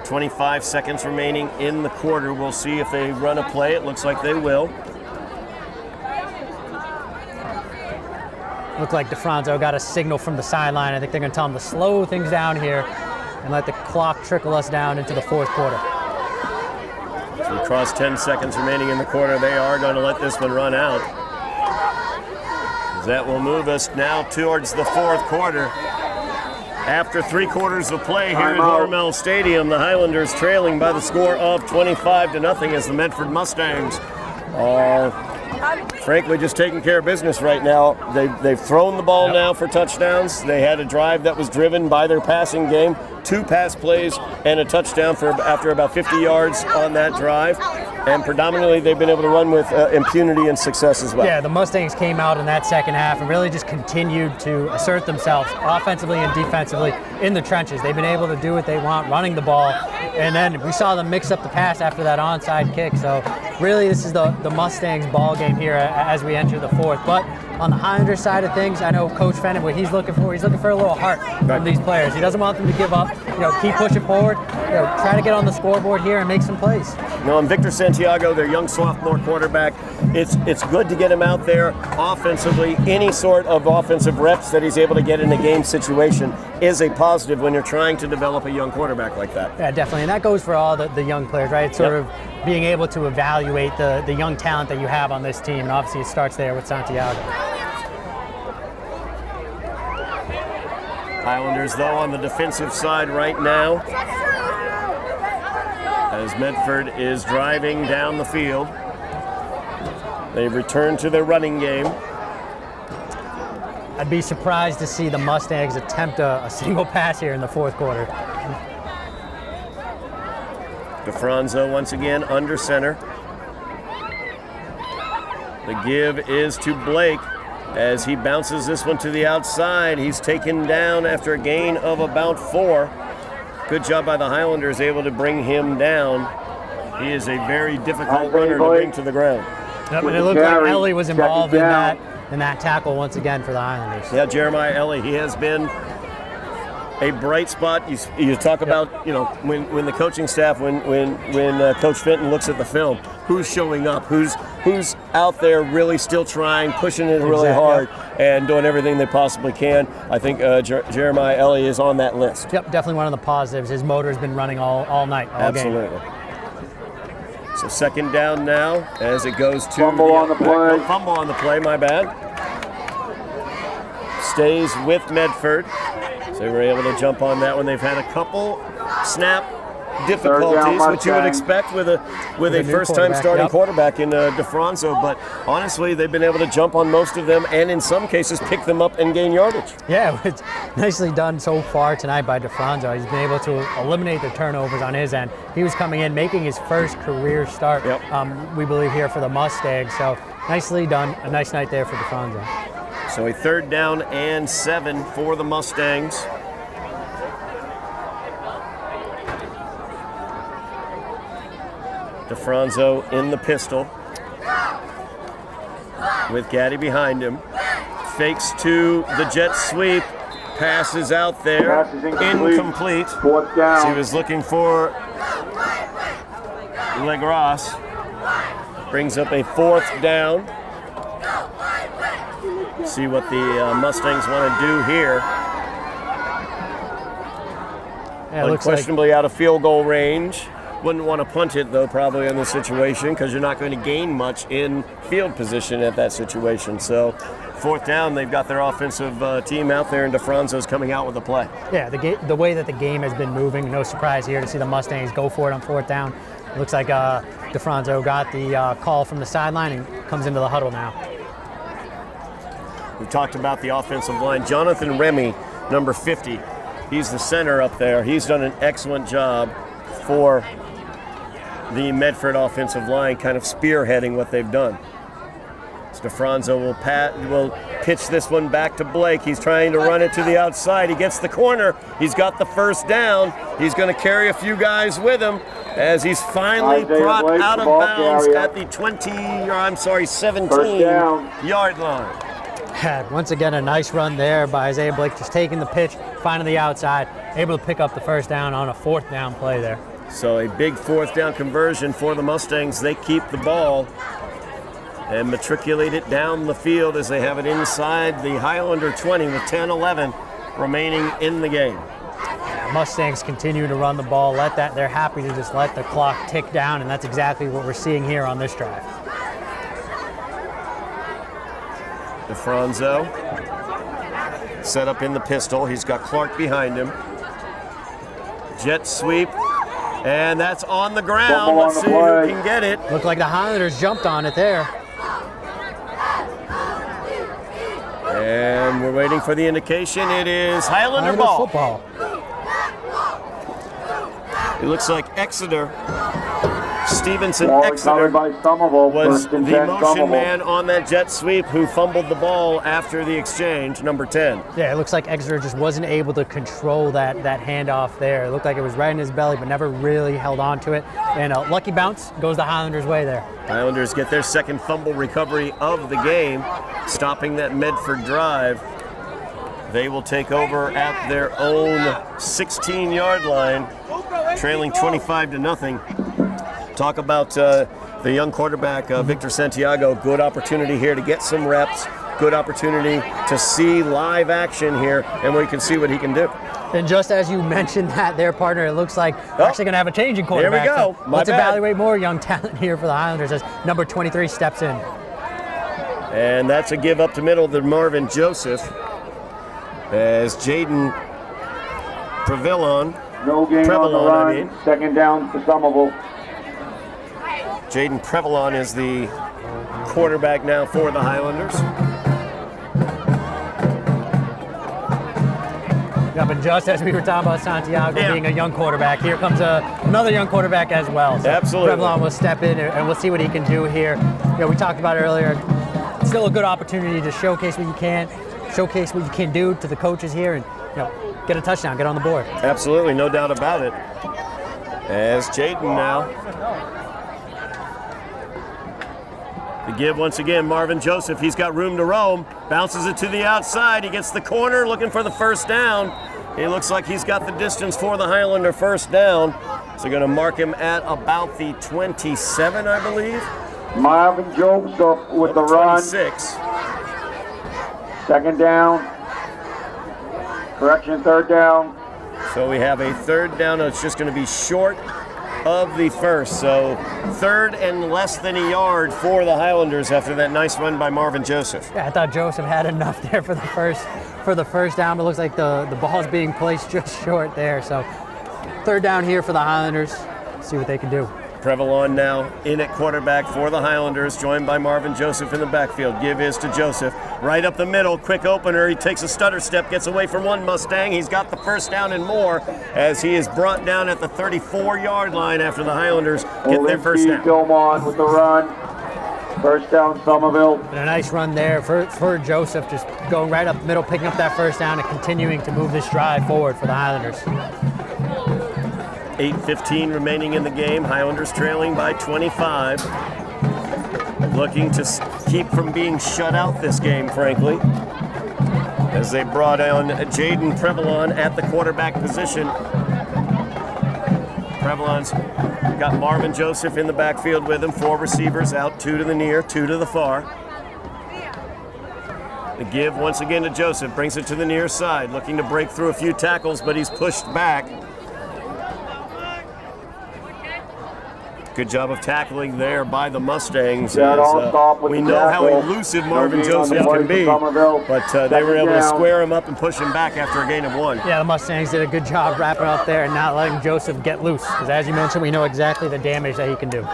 25 seconds remaining in the quarter. We'll see if they run a play. It looks like they will. Looked like DeFranzo got a signal from the sideline. I think they're going to tell him to slow things down here and let the clock trickle us down into the 4th quarter. So we cross 10 seconds remaining in the quarter. They are going to let this one run out. That will move us now towards the 4th quarter. After 3 quarters of play here at Hormel Stadium, the Highlanders trailing by the score of 25-0 as the Medford Mustangs are frankly just taking care of business right now. They've thrown the ball now for touchdowns. They had a drive that was driven by their passing game, 2 pass plays and a touchdown after about 50 yards on that drive. And predominantly they've been able to run with impunity and success as well. Yeah, the Mustangs came out in that second half and really just continued to assert themselves offensively and defensively in the trenches. They've been able to do what they want, running the ball. And then we saw them mix up the pass after that onside kick. So really this is the Mustangs ball game here as we enter the fourth. But on the Highlanders side of things, I know Coach Fenton, what he's looking for a little heart from these players. He doesn't want them to give up. Keep pushing forward. Try to get on the scoreboard here and make some plays. And Victor Santiago, their young sophomore quarterback, it's good to get him out there offensively. Any sort of offensive reps that he's able to get in a game situation is a positive when you're trying to develop a young quarterback like that. Yeah, definitely. And that goes for all the young players, right? It's sort of being able to evaluate the young talent that you have on this team. And obviously it starts there with Santiago. Highlanders, though, on the defensive side right now, as Medford is driving down the field. They've returned to their running game. I'd be surprised to see the Mustangs attempt a single pass here in the fourth quarter. DeFranzo once again under center. The give is to Blake as he bounces this one to the outside. He's taken down after a gain of about 4. Good job by the Highlanders, able to bring him down. He is a very difficult runner to bring to the ground. Yep, and it looked like Ellie was involved in that tackle once again for the Highlanders. Yeah, Jeremiah Ellie, he has been a bright spot. You talk about, when the coaching staff, when Coach Fenton looks at the film, who's showing up, who's out there really still trying, pushing it really hard, and doing everything they possibly can. I think Jeremiah Ellie is on that list. Yep, definitely one of the positives. His motor's been running all night, all Absolutely. game. So second down now as it goes to Fumble on the play. Fumble on the play, my bad. Stays with Medford. So they were able to jump on that one. They've had a couple snap difficulties, which you would expect with a first-time starting quarterback in DeFranzo. But honestly, they've been able to jump on most of them, and in some cases, pick them up and gain yardage. Yeah, it's nicely done so far tonight by DeFranzo. He's been able to eliminate the turnovers on his end. He was coming in, making his first career start, we believe, here for the Mustangs. So nicely done. A nice night there for DeFranzo. So a 3rd down and 7 for the Mustangs. DeFranzo in the pistol with Gaddy behind him. Fakes to the jet sweep. Passes out there. Incomplete. 4th down. So he was looking for Legras. Brings up a 4th down. See what the Mustangs want to do here. Yeah, Unquestionably out of field goal range. Wouldn't want to punt it, though, probably in this situation, because you're not going to gain much in field position at that situation. So 4th down, they've got their offensive team out there, and DeFranzo's coming out with the play. Yeah, the way that the game has been moving, no surprise here to see the Mustangs go for it on 4th down. It looks like DeFranzo got the call from the sideline and comes into the huddle now. We've talked about the offensive line. Jonathan Remy, number 50, he's the center up there. He's done an excellent job for the Medford offensive line, kind of spearheading what they've done. DeFranzo will pitch this one back to Blake. He's trying to run it to the outside. He gets the corner. He's got the 1st down. He's going to carry a few guys with him as he's finally brought out of bounds at the 17-yard line. Once again, a nice run there by Isaiah Blake, just taking the pitch, finding the outside, able to pick up the 1st down on a 4th down play there. So a big 4th down conversion for the Mustangs. They keep the ball and matriculate it down the field as they have it inside the Highlander 20 with 10-11 remaining in the game. Mustangs continue to run the ball. They're happy to just let the clock tick down, and that's exactly what we're seeing here on this drive. DeFranzo set up in the pistol. He's got Clark behind him. Jet sweep, and that's on the ground. Let's see who can get it. Looked like the Highlanders jumped on it there. And we're waiting for the indication. It is Highlander ball. Football. It looks like Exeter Stevenson Ball Exeter recovered by Somerville. was First the and 10, motion Somerville. man on that jet sweep who fumbled the ball after the exchange, number 10. Yeah, it looks like Exeter just wasn't able to control that handoff there. It looked like it was right in his belly, but never really held on to it. And a lucky bounce goes the Highlanders' way there. Highlanders get their second fumble recovery of the game, stopping that Medford drive. They will take over at their own 16-yard line, trailing 25-0. Talk about the young quarterback, Victor Santiago. Good opportunity here to get some reps. Good opportunity to see live action here, and we can see what he can do. And just as you mentioned that their partner, it looks like we're actually going to have a change in quarterback. There we go. So let's evaluate more young talent here for the Highlanders as number 23 steps in. And that's a give up to middle to Marvin Joseph as Jaden Prevelon. No gain on the run. Second down to Somerville. Jaden Prevelon is the quarterback now for the Highlanders. Yep, and just as we were talking about Santiago being a young quarterback, here comes another young quarterback as well. So absolutely. Prevelon will step in and we'll see what he can do here. You know, we talked about it earlier. Still a good opportunity to showcase what you can do to the coaches here, and get a touchdown, get on the board. Absolutely, no doubt about it. As Jaden now. The give once again, Marvin Joseph. He's got room to roam. Bounces it to the outside. He gets the corner, looking for the first down. It looks like he's got the distance for the Highlander first down. So going to mark him at about the 27, I believe. Marvin Joseph with the run. 26. Second down. Correction, third down. So we have a third down. It's just going to be short of the first. So third and less than a yard for the Highlanders after that nice run by Marvin Joseph. Yeah, I thought Joseph had enough there for the first down, but it looks like the ball's being placed just short there. So third down here for the Highlanders. See what they can do. Prevelon now in at quarterback for the Highlanders, joined by Marvin Joseph in the backfield. Give is to Joseph. Right up the middle, quick opener. He takes a stutter step, gets away from one Mustang. He's got the first down and more as he is brought down at the 34-yard line after the Highlanders get their first down. Gilmon with the run. First down, Somerville. And a nice run there for Joseph, just going right up the middle, picking up that first down and continuing to move this drive forward for the Highlanders. 8:15 remaining in the game. Highlanders trailing by 25. Looking to keep from being shut out this game, frankly, as they brought on Jaden Prevelon at the quarterback position. Prevelon's got Marvin Joseph in the backfield with him. 4 receivers out, 2 to the near, 2 to the far. The give once again to Joseph, brings it to the near side, looking to break through a few tackles, but he's pushed back. Good job of tackling there by the Mustangs. We know how elusive Marvin Joseph can be, but they were able to square him up and push him back after a gain of 1. Yeah, the Mustangs did a good job wrapping up there and not letting Joseph get loose, because as you mentioned, we know exactly the damage that he can do.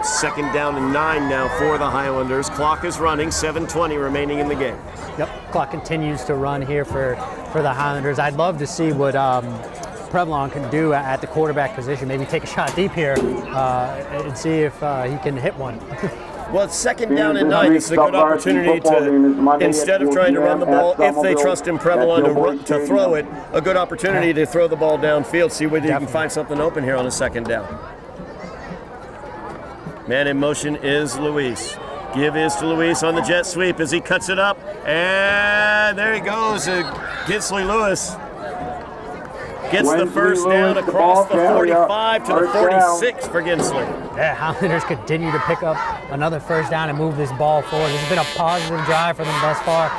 Second down and 9 now for the Highlanders. Clock is running, 7:20 remaining in the game. Yep, clock continues to run here for the Highlanders. I'd love to see what Prevelon can do at the quarterback position. Maybe take a shot deep here and see if he can hit one. Well, it's second down and 9. It's a good opportunity to, instead of trying to run the ball, if they trust in Prevelon to throw it, a good opportunity to throw the ball downfield, see whether you can find something open here on a second down. Man in motion is Luis. Give is to Luis on the jet sweep as he cuts it up. And there he goes. Ginsley Lewis gets the first down across the 45 to the 46 for Ginsley. Yeah, Highlanders continue to pick up another first down and move this ball forward. This has been a positive drive for them thus far.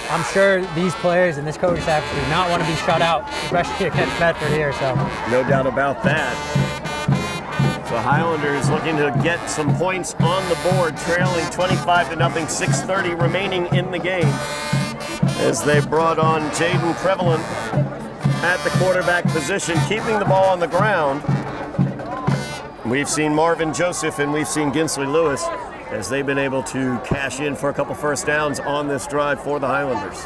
I'm sure these players and this coaching staff do not want to be shut out, especially against Medford here. So no doubt about that. So Highlanders looking to get some points on the board, trailing 25-0, 6:30 remaining in the game as they brought on Jaden Prevelon at the quarterback position, keeping the ball on the ground. We've seen Marvin Joseph and we've seen Ginsley Lewis as they've been able to cash in for a couple first downs on this drive for the Highlanders.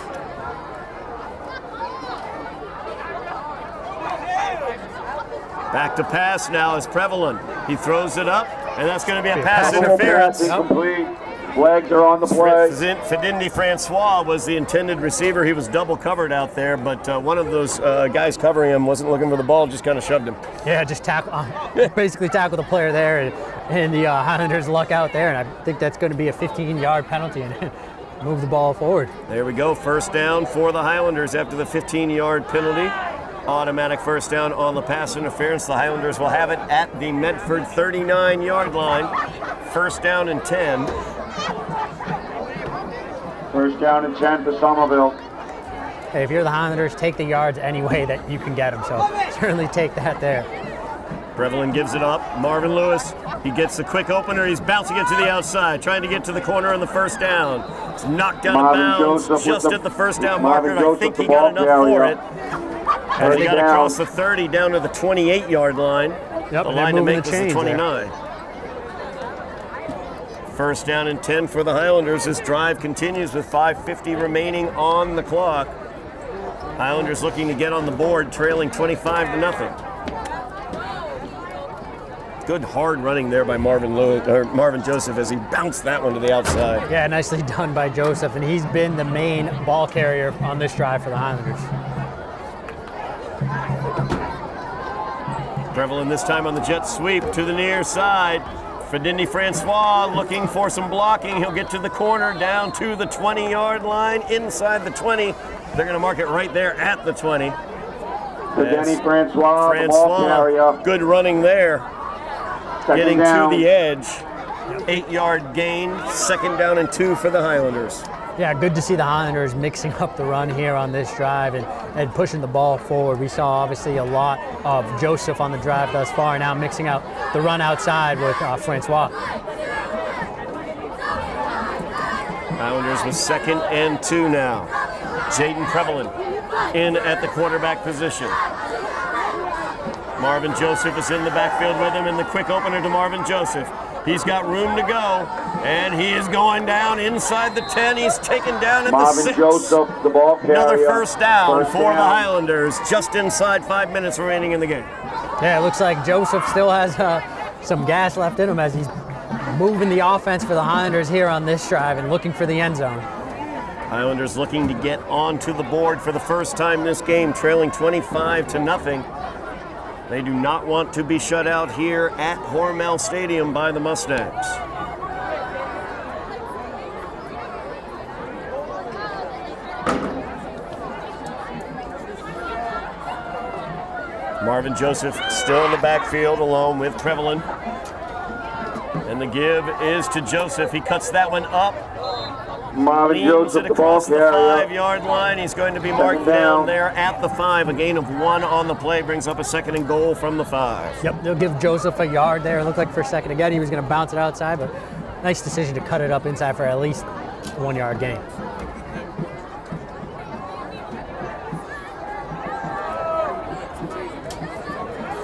Back to pass now is Prevalin. He throws it up, and that's going to be a pass Double interference. pass incomplete. Flags are on the play. Fidindi Francois was the intended receiver. He was double covered out there, but one of those guys covering him wasn't looking for the ball, just kind of shoved him. Yeah, just basically tackle the player there, and the Highlanders luck out there, and I think that's going to be a 15-yard penalty and move the ball forward. There we go, first down for the Highlanders after the 15-yard penalty. Automatic first down on the pass interference. The Highlanders will have it at the Medford 39-yard line. First down and 10. First down and 10 for Somerville. Hey, if you're the Highlanders, take the yards any way that you can get them, so certainly take that there. Prevalin gives it up. Marvin Lewis, he gets the quick opener. He's bouncing it to the outside, trying to get to the corner on the first down. It's knocked out of bounds just at the first down marker. I think he got enough for it. As he got across the 30 down to the 28-yard line. Yep, The line to make was the 29. There. First down and 10 for the Highlanders. This drive continues with 5:50 remaining on the clock. Highlanders looking to get on the board, trailing 25-0. Good hard running there by Marvin Joseph as he bounced that one to the outside. Yeah, nicely done by Joseph, and he's been the main ball carrier on this drive for the Highlanders. Prevalin this time on the jet sweep to the near side. Fidindi Francois looking for some blocking. He'll get to the corner, down to the 20-yard line, inside the 20. They're going to mark it right there at the 20. Fidindi Francois, the ball carrier. Good running there. Getting down. to the edge. 8-yard gain, second down and 2 for the Highlanders. Yeah, good to see the Highlanders mixing up the run here on this drive and pushing the ball forward. We saw obviously a lot of Joseph on the drive thus far, now mixing out the run outside with Francois. Highlanders with second and 2 now. Jaden Prevalin in at the quarterback position. Marvin Joseph is in the backfield with him in the quick opener to Marvin Joseph. He's got room to go, and he is going down inside the 10. He's taken down at the 6. Marvin Joseph, the ball carrier. Another first down for down. the Highlanders, just inside 5 minutes remaining in the game. Yeah, it looks like Joseph still has some gas left in him as he's moving the offense for the Highlanders here on this drive and looking for the end zone. Highlanders looking to get onto the board for the first time this game, trailing 25-0. They do not want to be shut out here at Hormel Stadium by the Mustangs. Marvin Joseph still in the backfield along with Prevalin. And the give is to Joseph. He cuts that one up. Marvin Joseph, the ball across the carrier. 5-yard line. He's going to be marked down there at the 5. A gain of 1 on the play brings up a second and goal from the 5. Yep, they'll give Joseph a yard there. It looked like for a second again he was going to bounce it outside, but nice decision to cut it up inside for at least 1 yard gain.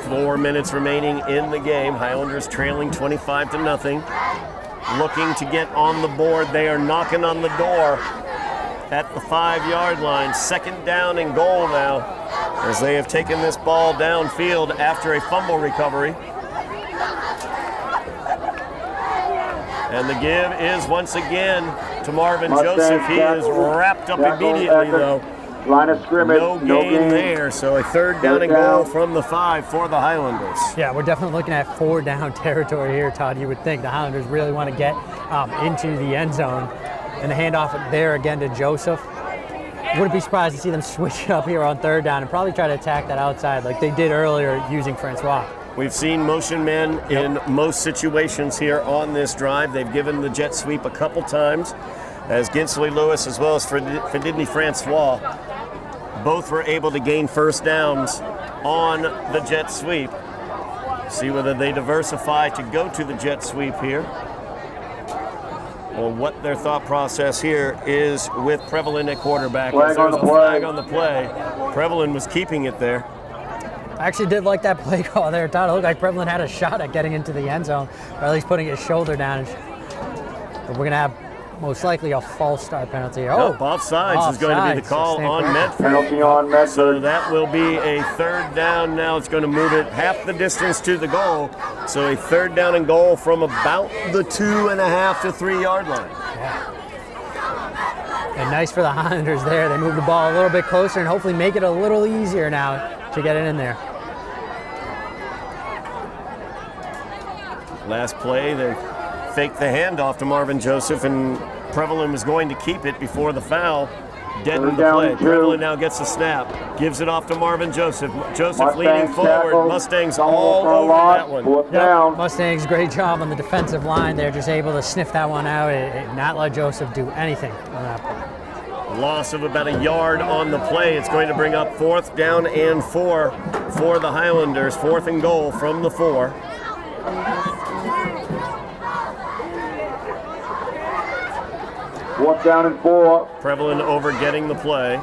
Four minutes remaining in the game. Highlanders trailing 25-0. Looking to get on the board. They are knocking on the door at the 5-yard line. Second down and goal now, as they have taken this ball downfield after a fumble recovery. And the give is once again to Marvin Joseph. He is wrapped up immediately, though. Line of scrimmage, No gain there, so a third down and goal from the 5 for the Highlanders. Yeah, we're definitely looking at 4 down territory here, Todd. You would think the Highlanders really want to get into the end zone. And the handoff there again to Joseph. Wouldn't be surprised to see them switch it up here on third down and probably try to attack that outside like they did earlier using Francois. We've seen motion men in most situations here on this drive. They've given the jet sweep a couple times, as Ginsley Lewis as well as Fidindi Francois both were able to gain first downs on the jet sweep. See whether they diversify to go to the jet sweep here, or what their thought process here is with Prevalin at quarterback. Flag There's on the a play. flag on the play. Prevalin was keeping it there. I actually did like that play call there, Todd. It looked like Prevalin had a shot at getting into the end zone, or at least putting his shoulder down. But we're going to have most likely a false start penalty. Nope, offsides is going to be the call on Medford. Penalty on Medford. So that will be a third down now. It's going to move it half the distance to the goal. So a third down and goal from about the 2.5 to 3 yard line. Yeah. And nice for the Highlanders there. They move the ball a little bit closer and hopefully make it a little easier now to get it in there. Last play, they faked the handoff to Marvin Joseph, and Prevalin was going to keep it before the foul. Deadened the play. Prevalin now gets the snap, gives it off to Marvin Joseph. Joseph leaning forward. Mustangs all over that one. Yep. Mustangs, great job on the defensive line. They're just able to sniff that one out and not let Joseph do anything on that play. Loss of about a yard on the play. It's going to bring up 4th down and 4 for the Highlanders. 4th and goal from the 4. Fourth down and 4. Prevalin over getting the play.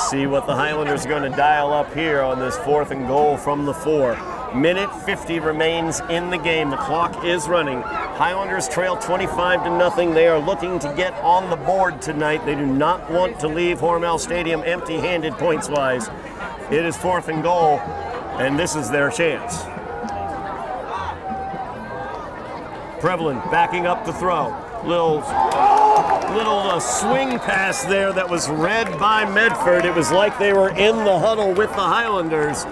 See what the Highlanders are going to dial up here on this 4th and goal from the 4. Minute 50 remains in the game. The clock is running. Highlanders trail 25-0. They are looking to get on the board tonight. They do not want to leave Hormel Stadium empty-handed points-wise. It is 4th and goal, and this is their chance. Prevalin backing up the throw. Little swing pass there that was read by Medford. It was like they were in the huddle with the Highlanders,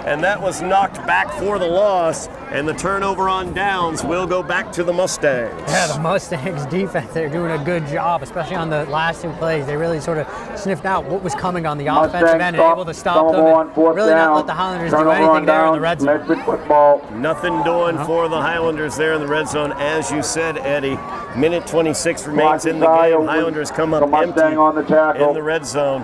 and that was knocked back for the loss, and the turnover on downs will go back to the Mustangs. Yeah, the Mustangs defense, they're doing a good job, especially on the last 2 plays. They really sort of sniffed out what was coming on the offensive end and able to stop them and really not let the Highlanders do anything there in the red zone. Medford football. Nothing doing for the Highlanders there in the red zone. As you said, Eddie, minute 26 remains in the game. Highlanders come up empty in the red zone.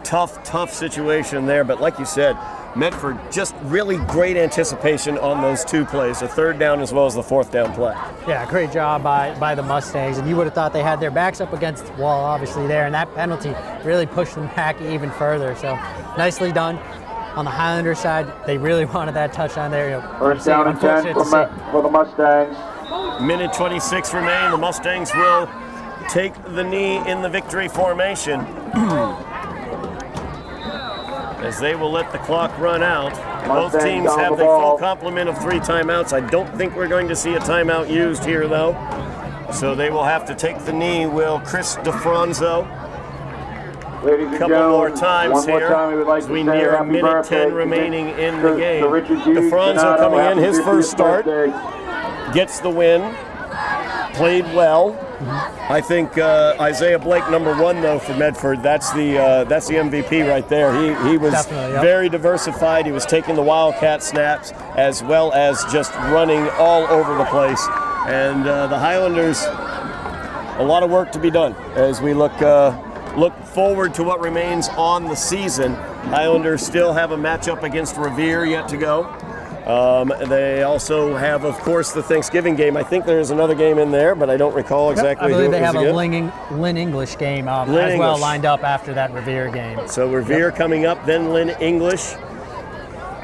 Tough situation there, but like you said, Medford, just really great anticipation on those 2 plays, the 3rd down as well as the 4th down play. Yeah, great job by the Mustangs, and you would have thought they had their backs up against the wall, obviously, there, and that penalty really pushed them back even further. So nicely done. On the Highlander side, they really wanted that touchdown there. First down and 10 for the Mustangs. Minute 26 remain. The Mustangs will take the knee in the victory formation. As they will let the clock run out. Both teams have the full complement of 3 timeouts. I don't think we're going to see a timeout used here, though. So they will have to take the knee. Will Chris DeFranzo. A couple more times here as we near a minute 10 remaining in the game. DeFranzo coming in, his first start. Gets the win. Played well. I think Isaiah Blake, number 1 though for Medford. That's the MVP right there. He was very diversified. He was taking the Wildcat snaps as well as just running all over the place. And the Highlanders, a lot of work to be done as we look forward to what remains on the season. Highlanders still have a matchup against Revere yet to go. They also have, of course, the Thanksgiving game. I think there's another game in there, but I don't recall exactly who it was against. I believe they have a Lynn English game well lined up after that Revere game. So Revere coming up, then Lynn English.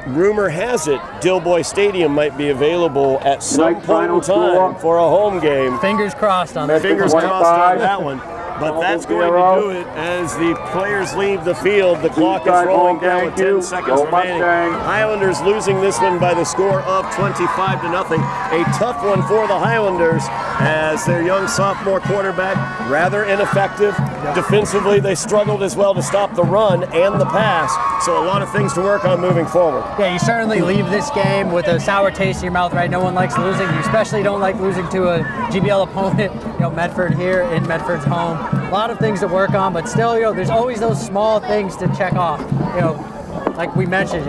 Rumor has it Dilboy Stadium might be available at some point in time for a home game. Fingers crossed on that. Fingers crossed on that one. But that's going to do it as the players leave the field. The clock is rolling down with 10 seconds remaining. Highlanders losing this one by the score of 25-0. A tough one for the Highlanders as their young sophomore quarterback, rather ineffective. Defensively, they struggled as well to stop the run and the pass. So a lot of things to work on moving forward. Yeah, you certainly leave this game with a sour taste in your mouth, right? No one likes losing. You especially don't like losing to a GBL opponent. Medford here in Medford's home. A lot of things to work on, but still, there's always those small things to check off. Like we mentioned,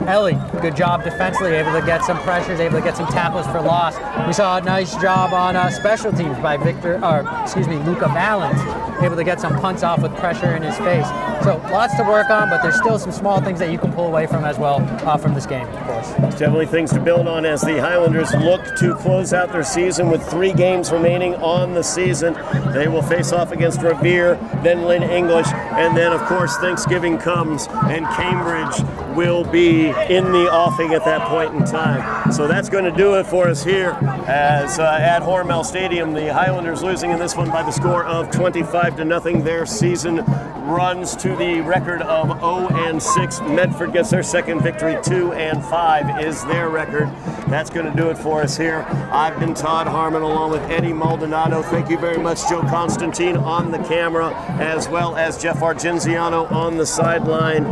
Ellie, good job defensively, able to get some pressures, able to get some tackles for loss. We saw a nice job on special teams by Luca Valens, able to get some punts off with pressure in his face. So lots to work on, but there's still some small things that you can pull away from as well from this game, of course. There's definitely things to build on as the Highlanders look to close out their season with 3 games remaining on the season. They will face off against Revere, then Lynn English, and then of course Thanksgiving comes and Cambridge will be in the offing at that point in time. So that's going to do it for us here as at Hormel Stadium. The Highlanders losing in this one by the score of 25-0. Their season runs to the record of 0-6. Medford gets their second victory. 2-5 is their record. That's going to do it for us here. I've been Todd Harmon along with Eddy Maldonado. Thank you very much, Joe Constantine on the camera, as well as Jeff Argenziano on the sideline.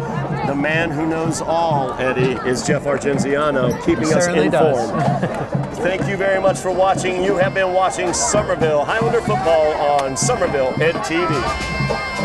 The man who knows all, Eddy, is Jeff Argenziano, keeping us informed. Thank you very much for watching. You have been watching Somerville Highlander football on Somerville Ed TV.